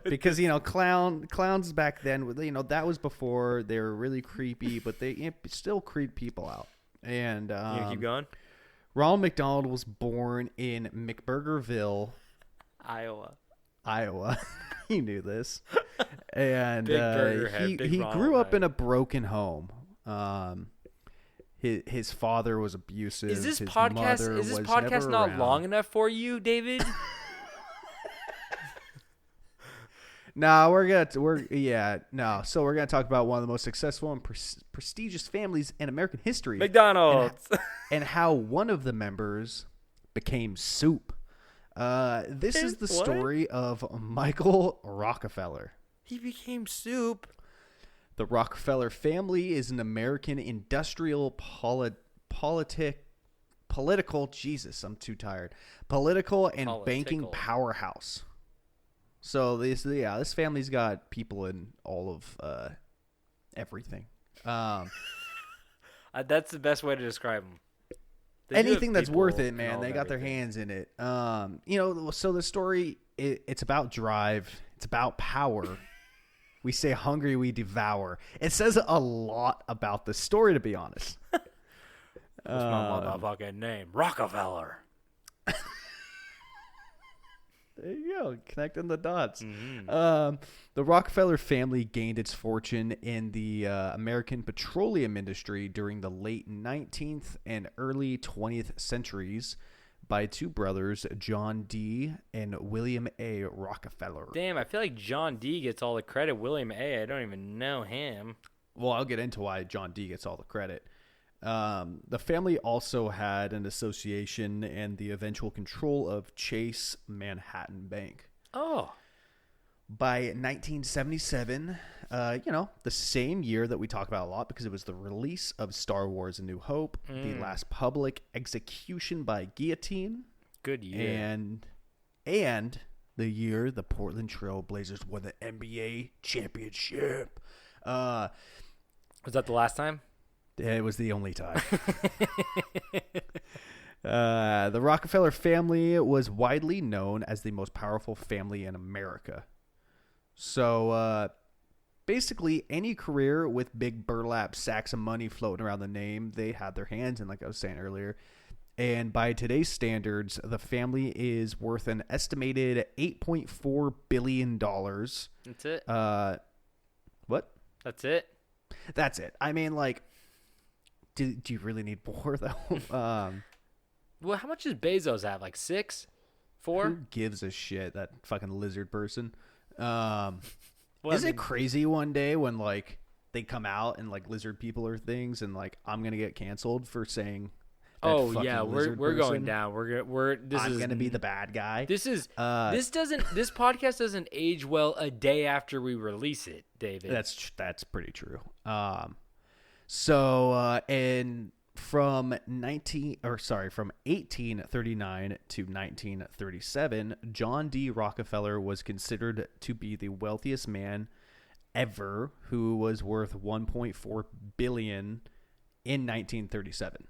S5: because clowns back then, that was before they were really creepy, but they still creep people out. And
S4: You keep going?
S5: Ronald McDonald was born in McBurgerville,
S4: Iowa.
S5: He knew this, and
S4: Big burger head, big
S5: he
S4: Ronald
S5: grew up
S4: head.
S5: in a broken home. His father was abusive.
S4: Is this
S5: His
S4: podcast
S5: mother was
S4: not
S5: never around.
S4: long enough for you, David?
S5: No, So we're gonna talk about one of the most successful and prestigious families in American history,
S4: McDonald's.
S5: and how one of the members became soup. This is the
S4: What?
S5: story of Michael Rockefeller.
S4: He became soup.
S5: The Rockefeller family is an American industrial political. Jesus, I'm too tired. Political and banking
S4: Political.
S5: powerhouse. So this family's got people in all of everything.
S4: That's the best way to describe them.
S5: Anything that's worth it, man. They got their hands in it. So the story, it's about drive. It's about power. We say hungry, we devour. It says a lot about the story, to be honest.
S4: What's my motherfucking name? Rockefeller.
S5: There you go, connecting the dots.
S4: Mm-hmm.
S5: The Rockefeller family gained its fortune in the American petroleum industry during the late 19th and early 20th centuries by two brothers, John D. and William A. Rockefeller.
S4: Damn, I feel like John D gets all the credit. William A, I don't even know him.
S5: Well, I'll get into why John D. gets all the credit. The family also had an association and the eventual control of Chase Manhattan Bank.
S4: Oh.
S5: By 1977, the same year that we talk about a lot because it was the release of Star Wars: A New Hope, the last public execution by guillotine.
S4: Good year.
S5: And the year the Portland Trail Blazers won the NBA championship.
S4: Was that the last time?
S5: It was the only time. The Rockefeller family was widely known as the most powerful family in America. So, basically, any career with big burlap sacks of money floating around the name, they had their hands in, like I was saying earlier. And by today's standards, the family is worth an estimated $8.4 billion.
S4: That's it?
S5: What?
S4: That's it?
S5: That's it. I mean, like, do you really need more, though?
S4: Well, how much does Bezos have? Like 6? 4?
S5: Who gives a shit, that fucking lizard person?
S4: Well,
S5: Is it crazy one day when, like, they come out and, like, lizard people or things and, like, I'm going to get canceled for saying
S4: oh yeah, we're going down.
S5: I'm gonna be the bad guy.
S4: This podcast doesn't age well a day after we release it, David.
S5: That's pretty true. And from 1839 to 1937, John D. Rockefeller was considered to be the wealthiest man ever, who was worth $1.4 billion in 1937.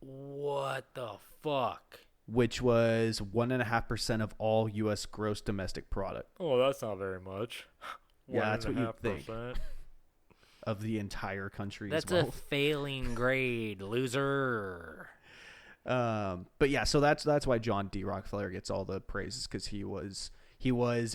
S4: What the fuck?
S5: Which was 1.5% of all U.S. gross domestic product.
S4: Oh, that's not very much.
S5: Yeah, that's what you think of the entire country's
S4: That's
S5: wealth.
S4: a failing grade, loser.
S5: But yeah, so that's why John D. Rockefeller gets all the praises, because he was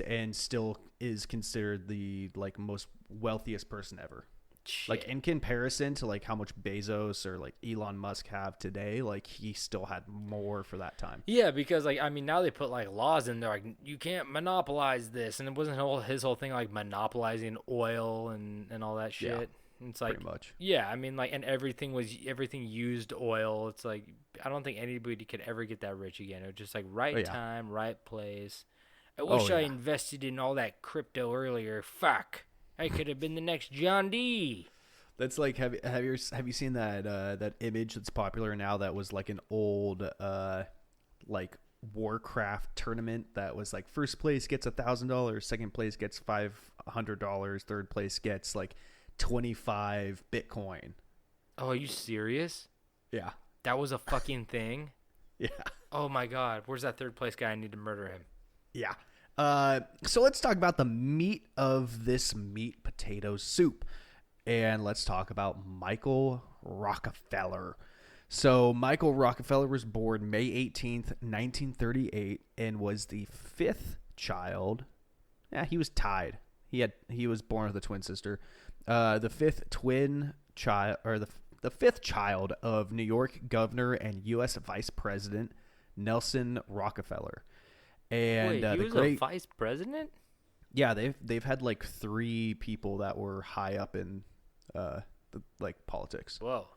S5: and still is considered the like most wealthiest person ever.
S4: Shit.
S5: Like in comparison to like how much Bezos or like Elon Musk have today, like he still had more for that time.
S4: Yeah, because like I mean now they put like laws in there like you can't monopolize this, and it wasn't his whole thing like monopolizing oil and all that shit.
S5: Yeah,
S4: it's like
S5: pretty much.
S4: Yeah, I mean like and everything used oil. It's like I don't think anybody could ever get that rich again. It was just like time, right place. I wish I invested in all that crypto earlier. Fuck. I could have been the next John D.
S5: That's like have you seen that that image that's popular now that was like an old like Warcraft tournament that was like first place gets $1,000, second place gets $500, third place gets like 25 Bitcoin.
S4: Oh, are you serious?
S5: Yeah.
S4: That was a fucking thing?
S5: Yeah.
S4: Oh my god, where's that third place guy? I need to murder him.
S5: Yeah. So let's talk about the meat of this meat potato soup. And let's talk about Michael Rockefeller. So Michael Rockefeller was born May 18th, 1938, and was the fifth child. Yeah, he was tied. He was born with a twin sister. The fifth child of New York governor and U.S. Vice President Nelson Rockefeller. And
S4: wait, he was a vice president?
S5: Yeah, they've had like 3 people that were high up in like politics.
S4: Whoa,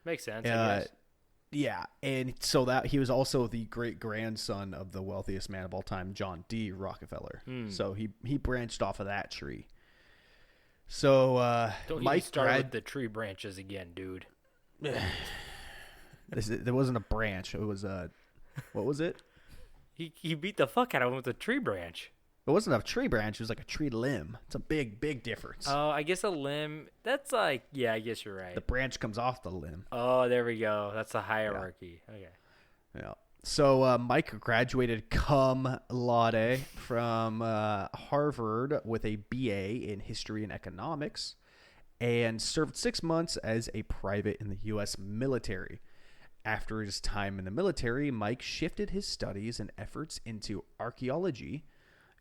S4: makes sense. I guess.
S5: Yeah, and so that he was also the great grandson of the wealthiest man of all time, John D. Rockefeller. So he branched off of that tree. So
S4: don't
S5: Mike
S4: even start with the tree branches again, dude.
S5: There wasn't a branch. It was what was it?
S4: He beat the fuck out of him with a tree branch.
S5: It wasn't a tree branch. It was like a tree limb. It's a big difference.
S4: Oh, I guess a limb. That's like, yeah, I guess you're right.
S5: The branch comes off the limb.
S4: Oh, there we go. That's the hierarchy. Yeah. Okay.
S5: Yeah. So Mike graduated cum laude from Harvard with a BA in history and economics, and served 6 months as a private in the U.S. military. After his time in the military, Mike shifted his studies and efforts into archaeology,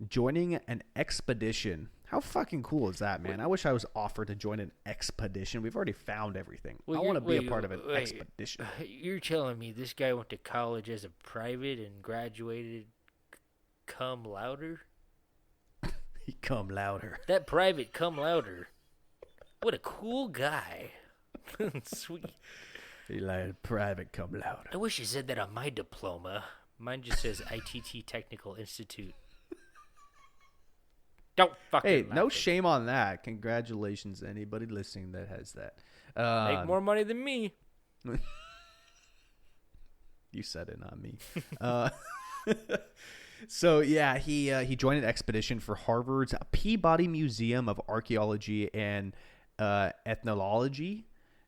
S5: joining an expedition. How fucking cool is that, man? I wish I was offered to join an expedition. We've already found everything. I want to be a part of an expedition.
S4: You're telling me this guy went to college as a private and graduated cum louder?
S5: He cum louder.
S4: That private cum louder. What a cool guy. Sweet.
S5: He like private cum louder.
S4: I wish you said that on my diploma. Mine just says ITT Technical Institute. Don't fucking
S5: Hey,
S4: laugh
S5: no
S4: at
S5: shame on that. Congratulations to anybody listening that has that.
S4: me. Make more money than me.
S5: You said it, not me. So yeah, he joined an expedition for Harvard's Peabody Museum of Archaeology and Ethnology.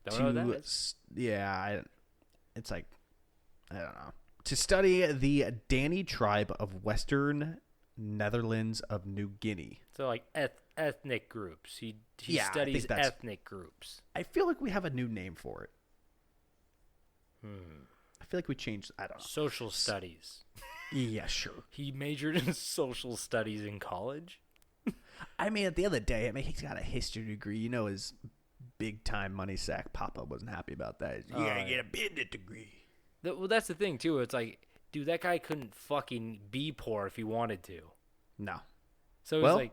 S4: Don't know what that is.
S5: It's like, I don't know, to study the Dani tribe of Western Netherlands of New Guinea.
S4: So like ethnic groups. He
S5: Yeah, I
S4: studies
S5: think that's-
S4: ethnic groups.
S5: I feel like we have a new name for it. I feel like we changed. I don't know.
S4: Social studies.
S5: Yeah, sure.
S4: He majored in social studies in college.
S5: I mean, at the end of the day, I mean, he's got a history degree. You know, his big time money sack Papa wasn't happy about that. You gotta get a business degree.
S4: Well, that's the thing too. It's like, dude, that guy couldn't fucking be poor if he wanted to.
S5: No.
S4: So it
S5: Well,
S4: was like,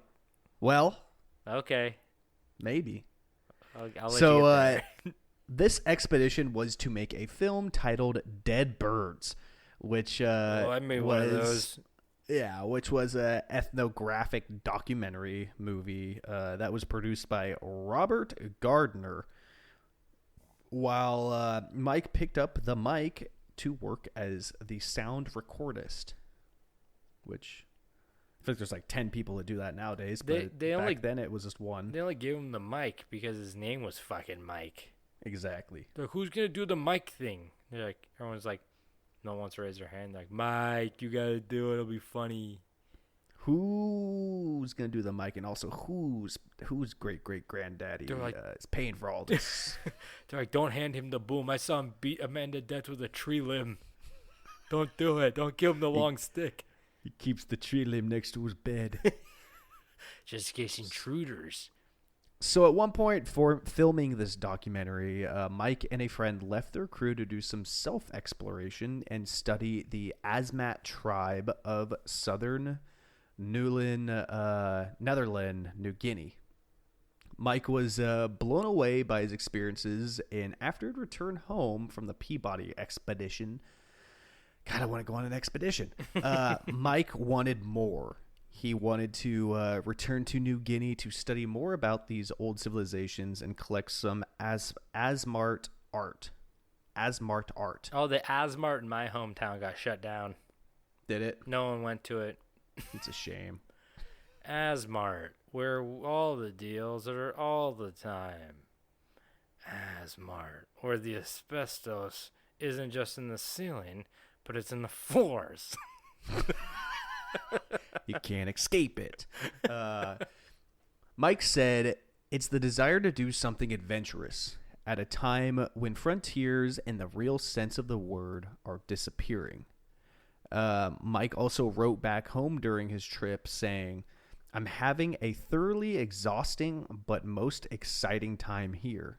S5: Well,
S4: okay,
S5: maybe.
S4: I'll let
S5: So,
S4: you get there.
S5: This expedition was to make a film titled Dead Birds, which
S4: I made one of those.
S5: Yeah, which was a ethnographic documentary movie that was produced by Robert Gardner, while Mike picked up the mic to work as the sound recordist, which I think there's like 10 people that do that nowadays, but back then it was just one.
S4: They only gave him the mic because his name was fucking Mike.
S5: Exactly.
S4: They're like, who's gonna do the mic thing? They're like, everyone's like, no one wants to raise their hand. They're like, Mike, you gotta do it. It'll be funny.
S5: Who's gonna do the mic, and also who's great granddaddy
S4: Like,
S5: is paying for all this?
S4: They're like, don't hand him the boom. I saw him beat a man to death with a tree limb. Don't do it. Don't give him the long stick.
S5: He keeps the tree limb next to his bed.
S4: Just in case intruders.
S5: So at one point for filming this documentary, Mike and a friend left their crew to do some self-exploration and study the Asmat tribe of southern Netherland, New Guinea. Mike was blown away by his experiences, and after he'd returned home from the Peabody expedition, God, I want to go on an expedition. Mike wanted more. He wanted to return to New Guinea to study more about these old civilizations and collect some Asmart art.
S4: Oh, the Asmart in my hometown got shut down.
S5: Did it?
S4: No one went to it.
S5: It's a shame.
S4: Asmart, where all the deals are all the time. Asmart, where the asbestos isn't just in the ceiling, but it's in the floors.
S5: You can't escape it. Mike said, it's the desire to do something adventurous at a time when frontiers in the real sense of the word are disappearing. Mike also wrote back home during his trip saying, I'm having a thoroughly exhausting but most exciting time here.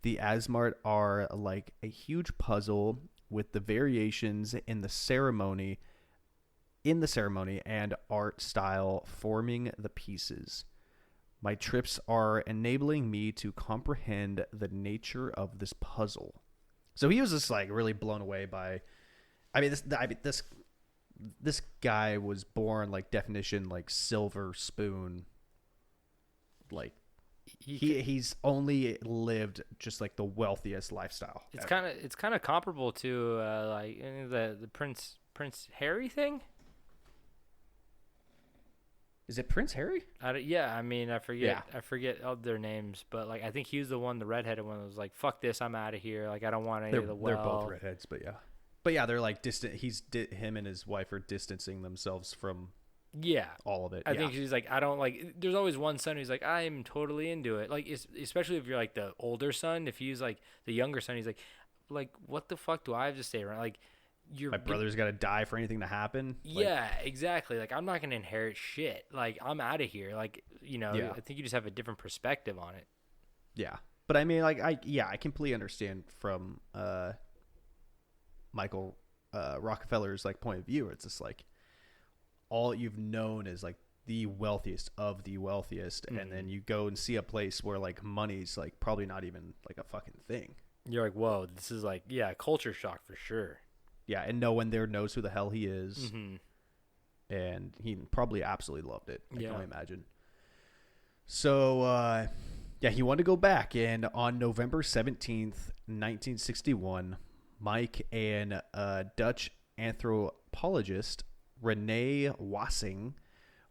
S5: The Asmart are like a huge puzzle with the variations in the ceremony and art style forming the pieces. My trips are enabling me to comprehend the nature of this puzzle. So he was just like really blown away by, this guy was born like definition like silver spoon. Like he's only lived just like the wealthiest lifestyle.
S4: It's kind of comparable to like the Prince Harry thing.
S5: Is it Prince Harry?
S4: Yeah, I mean, I forget all their names, but like I think he was the one, the redheaded one, that was like, "Fuck this, I'm out of here. Like I don't want any of the well."
S5: They're both redheads, but yeah, they're like distant. Him and his wife are distancing themselves from all of it.
S4: I think he's like, I don't like. There's always one son who's like, I'm totally into it. Like especially if you're like the older son. If he's like the younger son, he's like what the fuck do I have to say around? Like
S5: my brother's got to die for anything to happen.
S4: Yeah, exactly. Like I'm not gonna inherit shit. Like I'm out of here. Like I think you just have a different perspective on it.
S5: Yeah, but I mean, like I completely understand from Michael Rockefeller's like point of view. It's just like all you've known is like the wealthiest of the wealthiest, and then you go and see a place where like money's like probably not even like a fucking thing.
S4: You're like, whoa, this is like culture shock for sure.
S5: Yeah, and no one there knows who the hell he is. And he probably absolutely loved it. I can only imagine. So, yeah, he wanted to go back. And on November 17th, 1961, Mike and Dutch anthropologist Renee Wassing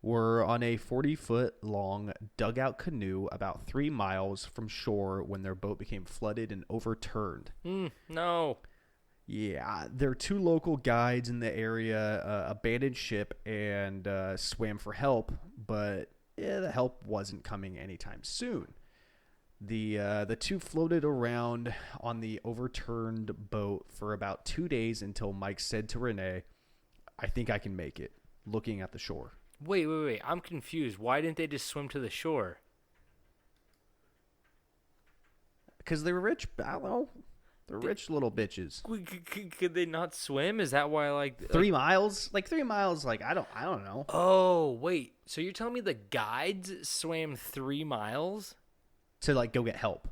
S5: were on a 40-foot-long dugout canoe about 3 miles from shore when their boat became flooded and overturned.
S4: No.
S5: Yeah, their 2 local guides in the area abandoned ship and swam for help, but the help wasn't coming anytime soon. The 2 floated around on the overturned boat for about 2 days until Mike said to Renee, "I think I can make it," looking at the shore.
S4: Wait. I'm confused. Why didn't they just swim to the shore?
S5: Because they're rich. I don't know. They're rich little bitches.
S4: Could they not swim? Is that why, like
S5: 3 miles? Like 3 miles, like I don't know.
S4: Oh, wait. So you're telling me the guides swam 3 miles?
S5: To like go get help.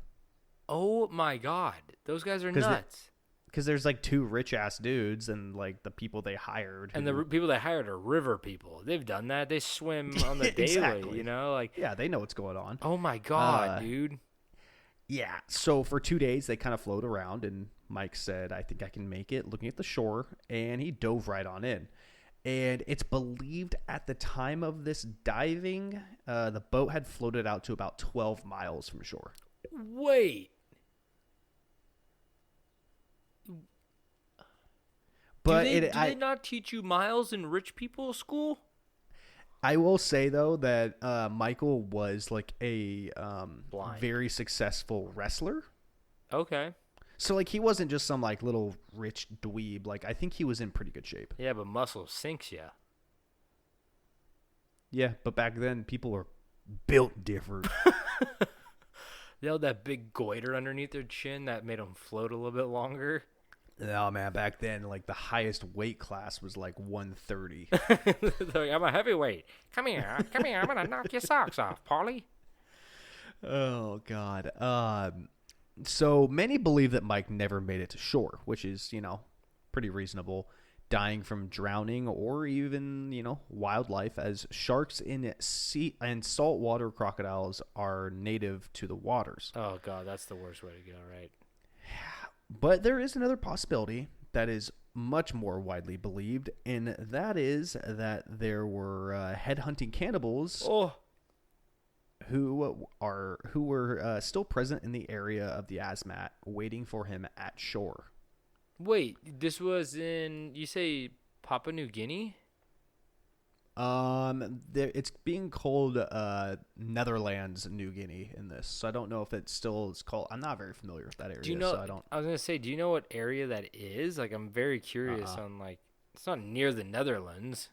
S4: Oh my God. Those guys are nuts.
S5: Because there's like 2 rich ass dudes and like the people they hired.
S4: And the people they hired are river people. They've done that. They swim on the daily,
S5: Exactly.
S4: you know? Like,
S5: yeah, they know what's going on.
S4: oh my God, dude.
S5: Yeah. So for 2 days, they kind of float around, and Mike said, "I think I can make it," looking at the shore, and he dove right on in. And it's believed at the time of this diving, the boat had floated out to about 12 miles from shore.
S4: Wait.
S5: But
S4: do they not teach you miles in rich people school?
S5: I will say though that Michael was like a
S4: Blind.
S5: very successful wrestler.
S4: Okay.
S5: So like he wasn't just some like little rich dweeb. Like I think he was in pretty good shape.
S4: Yeah, but muscle sinks ya.
S5: Yeah, but back then people were built different.
S4: They had that big goiter underneath their chin that made them float a little bit longer.
S5: No, man, back then like the highest weight class was like 130.
S4: Like, I'm a heavyweight. Come here. I'm going to knock your socks off, Paulie.
S5: Oh God. So many believe that Mike never made it to shore, which is, pretty reasonable, dying from drowning or even, wildlife, as sharks in sea and saltwater crocodiles are native to the waters.
S4: Oh, God, that's the worst way to go, right?
S5: But there is another possibility that is much more widely believed, and that is that there were headhunting cannibals who were still present in the area of the Asmat, waiting for him at shore.
S4: Wait, this was in, you say, Papua New Guinea?
S5: It's being called Netherlands, New Guinea in this, so I don't know if it still is called. I'm not very familiar with that area.
S4: Do you know?
S5: So I don't.
S4: I was gonna say, do you know what area that is? Like, I'm very curious on like. It's not near the Netherlands.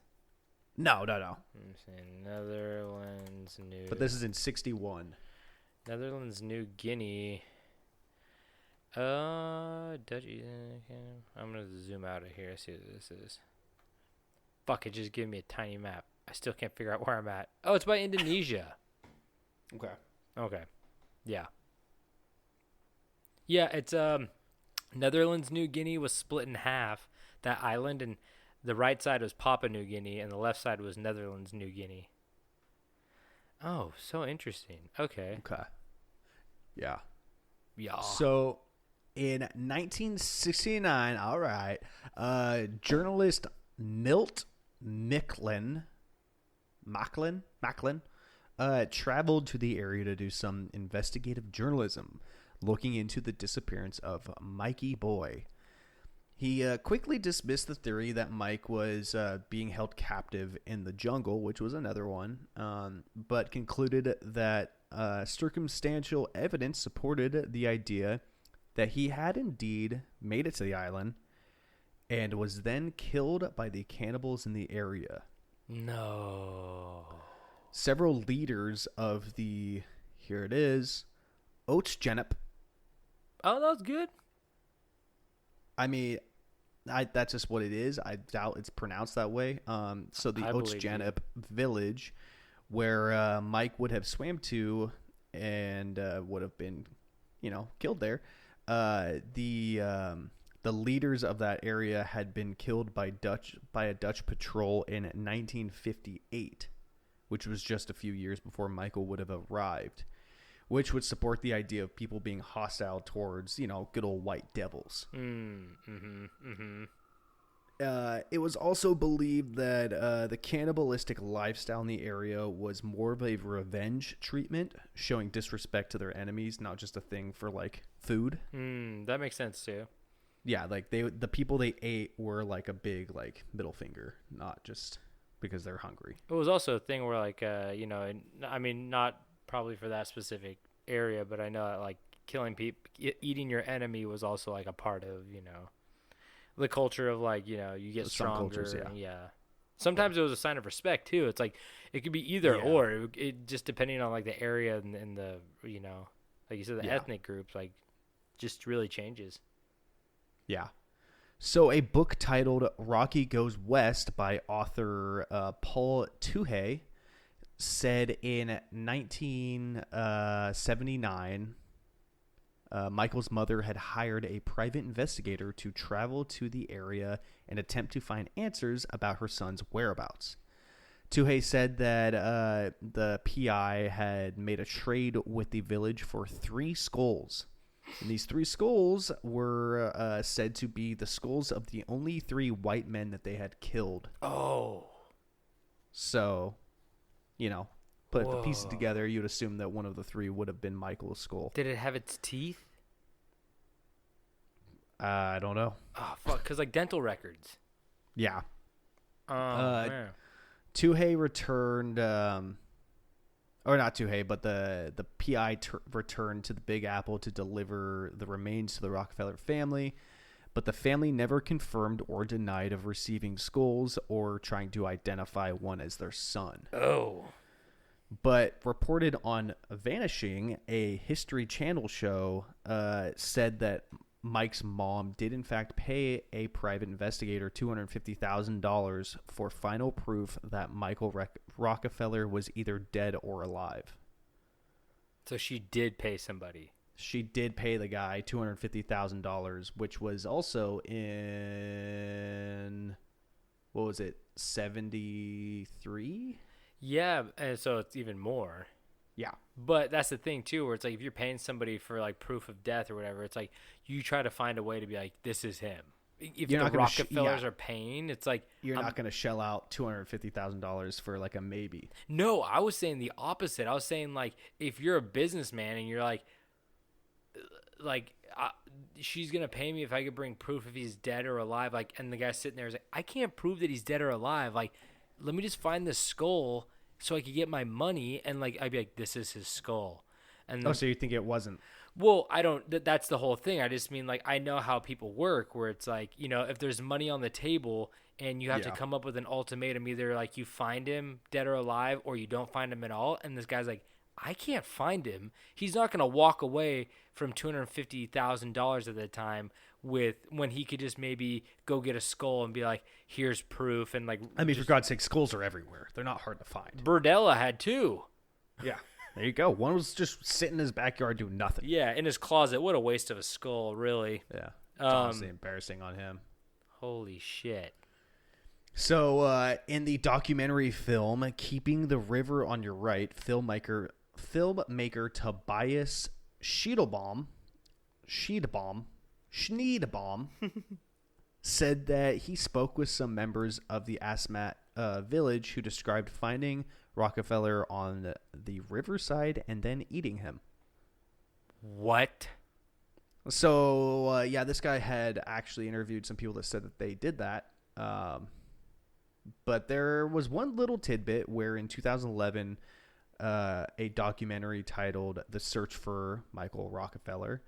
S5: No.
S4: I'm saying Netherlands, New.
S5: But this is in 61.
S4: Netherlands, New Guinea. Dutch. I'm gonna zoom out of here. See what this is. Fuck, it just gave me a tiny map. I still can't figure out where I'm at. Oh, it's by Indonesia. Okay. Yeah. Yeah, it's Netherlands, New Guinea was split in half. That island, and the right side was Papua New Guinea and the left side was Netherlands, New Guinea. Oh, so interesting. Okay.
S5: Yeah.
S4: Yeah.
S5: So in 1969, all right, journalist Milt Macklin traveled to the area to do some investigative journalism, looking into the disappearance of Mikey Boy. He quickly dismissed the theory that Mike was being held captive in the jungle, which was another one, but concluded that circumstantial evidence supported the idea that he had indeed made it to the island and was then killed by the cannibals in the area.
S4: No.
S5: Several leaders of the, here it is, Otsgenep.
S4: Oh, that's good.
S5: I mean, that's just what it is. I doubt it's pronounced that way. So the Otsgenep village, where Mike would have swam to and would have been, killed there. The leaders of that area had been killed by a Dutch patrol in 1958, which was just a few years before Michael would have arrived, which would support the idea of people being hostile towards, good old white devils. It was also believed that the cannibalistic lifestyle in the area was more of a revenge treatment, showing disrespect to their enemies, not just a thing for like food.
S4: That makes sense too.
S5: Yeah, like the people they ate were like a big like middle finger, not just because they're hungry.
S4: It was also a thing where like I mean not probably for that specific area, but I know that, like killing people, eating your enemy was also like a part of the culture of like you get stronger.
S5: Some cultures,
S4: yeah. Sometimes it was a sign of respect too. It's like it could be either or. It just depending on like the area and the like you said the ethnic groups, like just really changes.
S5: Yeah. So a book titled Rocky Goes West by author Pt.2 said in 1979, Michael's mother had hired a private investigator to travel to the area and attempt to find answers about her son's whereabouts. Tuhei said that the PI had made a trade with the village for 3 skulls. And these 3 skulls were said to be the skulls of the only 3 white men that they had killed.
S4: Oh.
S5: So, put the pieces together, you'd assume that one of the 3 would have been Michael's skull.
S4: Did it have its teeth?
S5: I don't know.
S4: Oh, fuck. Because, like, dental records.
S5: Yeah.
S4: Oh, man.
S5: Tuhei returned... or not Tuhei, but the PI returned to the Big Apple to deliver the remains to the Rockefeller family, but the family never confirmed or denied of receiving skulls or trying to identify one as their son.
S4: Oh.
S5: But reported on Vanishing, a History Channel show, said that Mike's mom did in fact pay a private investigator $250,000 for final proof that Michael Rockefeller was either dead or alive.
S4: So she did pay somebody.
S5: She did pay the guy $250,000, which was also in, what was it, 73?
S4: Yeah, and so it's even more.
S5: Yeah.
S4: But that's the thing, too, where it's like if you're paying somebody for, like, proof of death or whatever, it's like you try to find a way to be like, this is him. If
S5: You're
S4: the
S5: not gonna
S4: Rockefellers are paying, it's like...
S5: You're not going to shell out $250,000 for, like, a maybe.
S4: No, I was saying the opposite. I was saying, like, if you're a businessman and you're like she's going to pay me if I could bring proof if he's dead or alive, like, and the guy's sitting there is like, I can't prove that he's dead or alive. Like, let me just find this skull so I could get my money, and like I'd be like, this is his skull. And then,
S5: so you think it wasn't?
S4: Well, I don't. That's the whole thing. I just mean like I know how people work, where it's like if there's money on the table and you have to come up with an ultimatum, either like you find him dead or alive, or you don't find him at all. And this guy's like, I can't find him. He's not gonna walk away from $250,000 at the time when he could just maybe go get a skull and be like, here's proof, and like
S5: I mean, for God's sake, skulls are everywhere. They're not hard to find.
S4: Berdella had 2.
S5: Yeah. There you go. One was just sitting in his backyard doing nothing.
S4: Yeah, in his closet. What a waste of a skull, really.
S5: Yeah. It's honestly embarrassing on him.
S4: Holy shit.
S5: So, in the documentary film Keeping the River on Your Right, filmmaker Tobias Schneedabaum said that he spoke with some members of the Asmat village who described finding Rockefeller on the riverside and then eating him.
S4: What?
S5: So, this guy had actually interviewed some people that said that they did that. But there was one little tidbit where in 2011, a documentary titled The Search for Michael Rockefeller,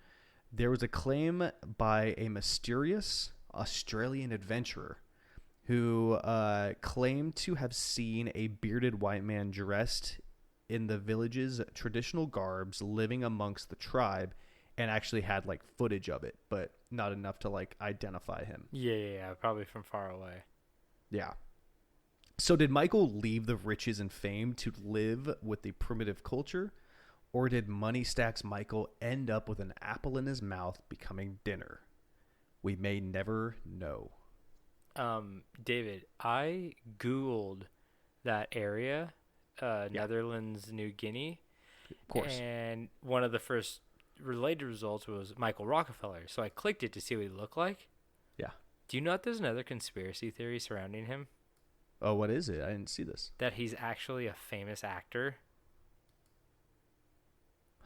S5: there was a claim by a mysterious Australian adventurer who claimed to have seen a bearded white man dressed in the village's traditional garbs living amongst the tribe, and actually had like footage of it, but not enough to like identify him.
S4: Yeah, probably from far away.
S5: Yeah. So did Michael leave the riches and fame to live with the primitive culture, or did Money Stacks Michael end up with an apple in his mouth becoming dinner? We may never know.
S4: David, I Googled that area Netherlands, New Guinea.
S5: Of course.
S4: And one of the first related results was Michael Rockefeller. So I clicked it to see what he looked like.
S5: Yeah.
S4: Do you know that there's another conspiracy theory surrounding him?
S5: Oh, what is it? I didn't see this.
S4: That he's actually a famous actor.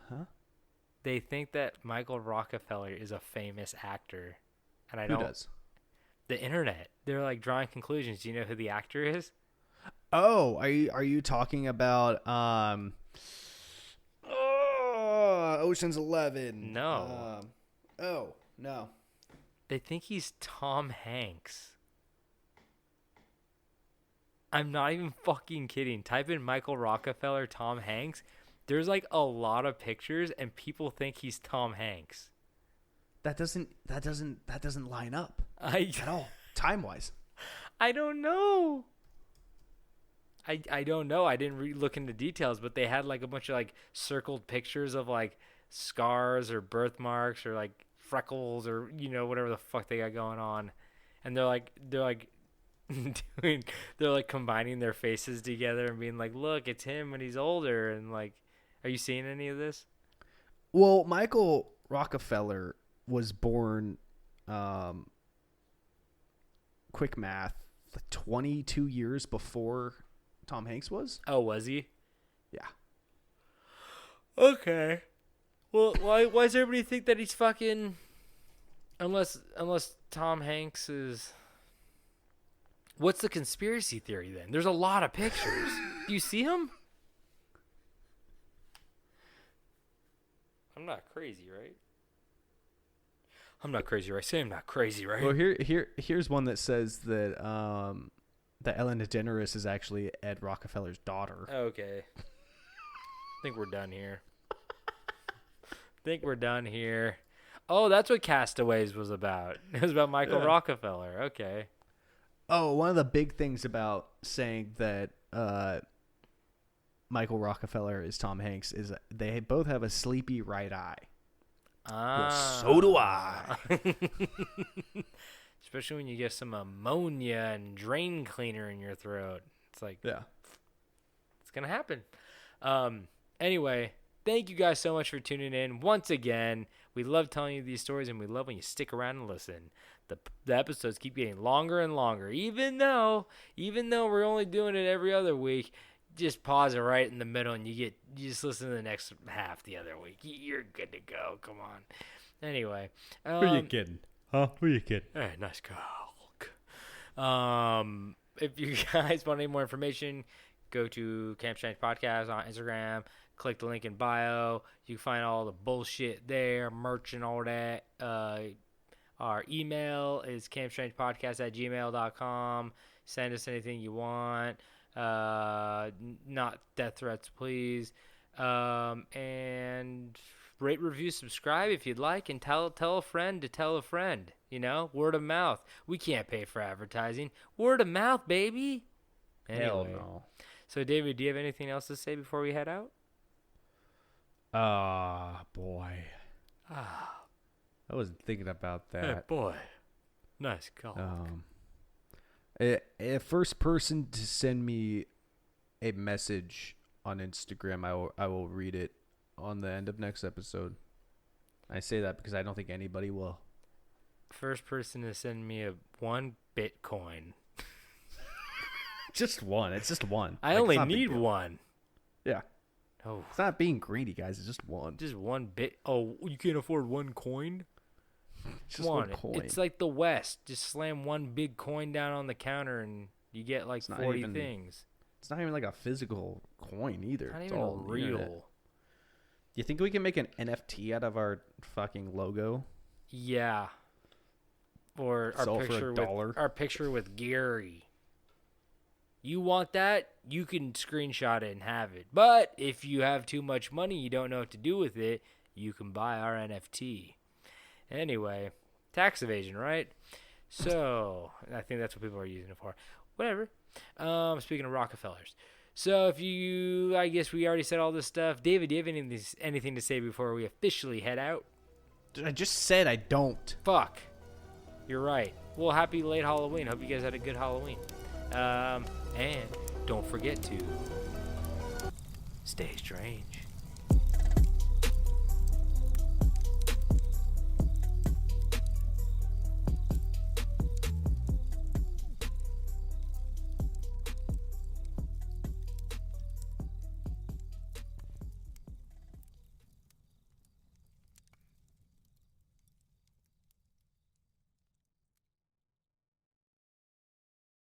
S5: Huh?
S4: They think that Michael Rockefeller is a famous actor. And I
S5: Who
S4: don't.
S5: does?
S4: The internet. They're like drawing conclusions. Do you know who the actor is?
S5: Oh, are you talking about Ocean's 11?
S4: No.
S5: Oh, no.
S4: They think he's Tom Hanks. I'm not even fucking kidding. Type in Michael Rockefeller, Tom Hanks. There's like a lot of pictures and people think he's Tom Hanks.
S5: That doesn't line up
S4: at
S5: all, time-wise.
S4: I don't know. I don't know. I didn't look into details, but they had like a bunch of like circled pictures of like scars or birthmarks or like freckles or whatever the fuck they got going on, and they're like they're like combining their faces together and being like, look, it's him when he's older. And like, are you seeing any of this?
S5: Well, Michael Rockefeller was born, quick math, 22 years before Tom Hanks was.
S4: Oh, was he?
S5: Yeah.
S4: Okay. Well, why does everybody think that he's fucking? Unless Tom Hanks is. What's the conspiracy theory then? There's a lot of pictures. Do you see him? I'm not crazy, right? I'm not crazy, right? Say I'm not crazy, right?
S5: Well, here's one that says that that Ellen DeGeneres is actually Ed Rockefeller's daughter.
S4: Okay. I think we're done here. Oh, that's what Castaways was about. It was about Michael Rockefeller. Okay.
S5: Oh, one of the big things about saying that Michael Rockefeller is Tom Hanks is they both have a sleepy right eye.
S4: Ah.
S5: Well, so do I.
S4: Especially when you get some ammonia and drain cleaner in your throat. It's like,
S5: yeah,
S4: it's going to happen. Anyway, thank you guys so much for tuning in. Once again, we love telling you these stories, and we love when you stick around and listen. The episodes keep getting longer and longer. Even though we're only doing it every other week, just pause it right in the middle, and you just listen to the next half the other week. You're good to go. Come on. Anyway.
S5: Who are you kidding? Huh? Who are you kidding?
S4: Hey, nice cock. If you guys want any more information, go to Camp Strange Podcast on Instagram. Click the link in bio. You can find all the bullshit there, merch and all that. Our email is campstrangepodcast@gmail.com. Send us anything you want. Not death threats, please. And rate, review, subscribe if you'd like, and tell a friend to tell a friend. Word of mouth. We can't pay for advertising. Word of mouth, baby. Anyway.
S5: Hell no.
S4: So, David, do you have anything else to say before we head out?
S5: Boy. I wasn't thinking about that.
S4: Hey, boy. Nice call.
S5: A first person to send me a message on Instagram, I will read it on the end of next episode. I say that because I don't think anybody will.
S4: First person to send me one Bitcoin.
S5: Just one. It's just one.
S4: I only need one.
S5: Yeah.
S4: Oh.
S5: It's not being greedy, guys. It's just one.
S4: Just one bit. Oh, you can't afford one coin?
S5: Just one coin.
S4: It's like the West. Just slam one big coin down on the counter and you get like 40 things.
S5: It's not even like a physical coin either.
S4: Not
S5: It's
S4: even
S5: all
S4: real.
S5: You think we can make an NFT out of our fucking logo?
S4: Yeah. Or
S5: Sell for
S4: our picture with Gary. You want that? You can screenshot it and have it. But if you have too much money, you don't know what to do with it, you can buy our NFT. Anyway, tax evasion, right? So, I think that's what people are using it for. Whatever. Speaking of Rockefellers. So, I guess we already said all this stuff. David, do you have anything to say before we officially head out?
S5: I just said I don't.
S4: Fuck. You're right. Well, happy late Halloween. Hope you guys had a good Halloween. And don't forget to stay strange.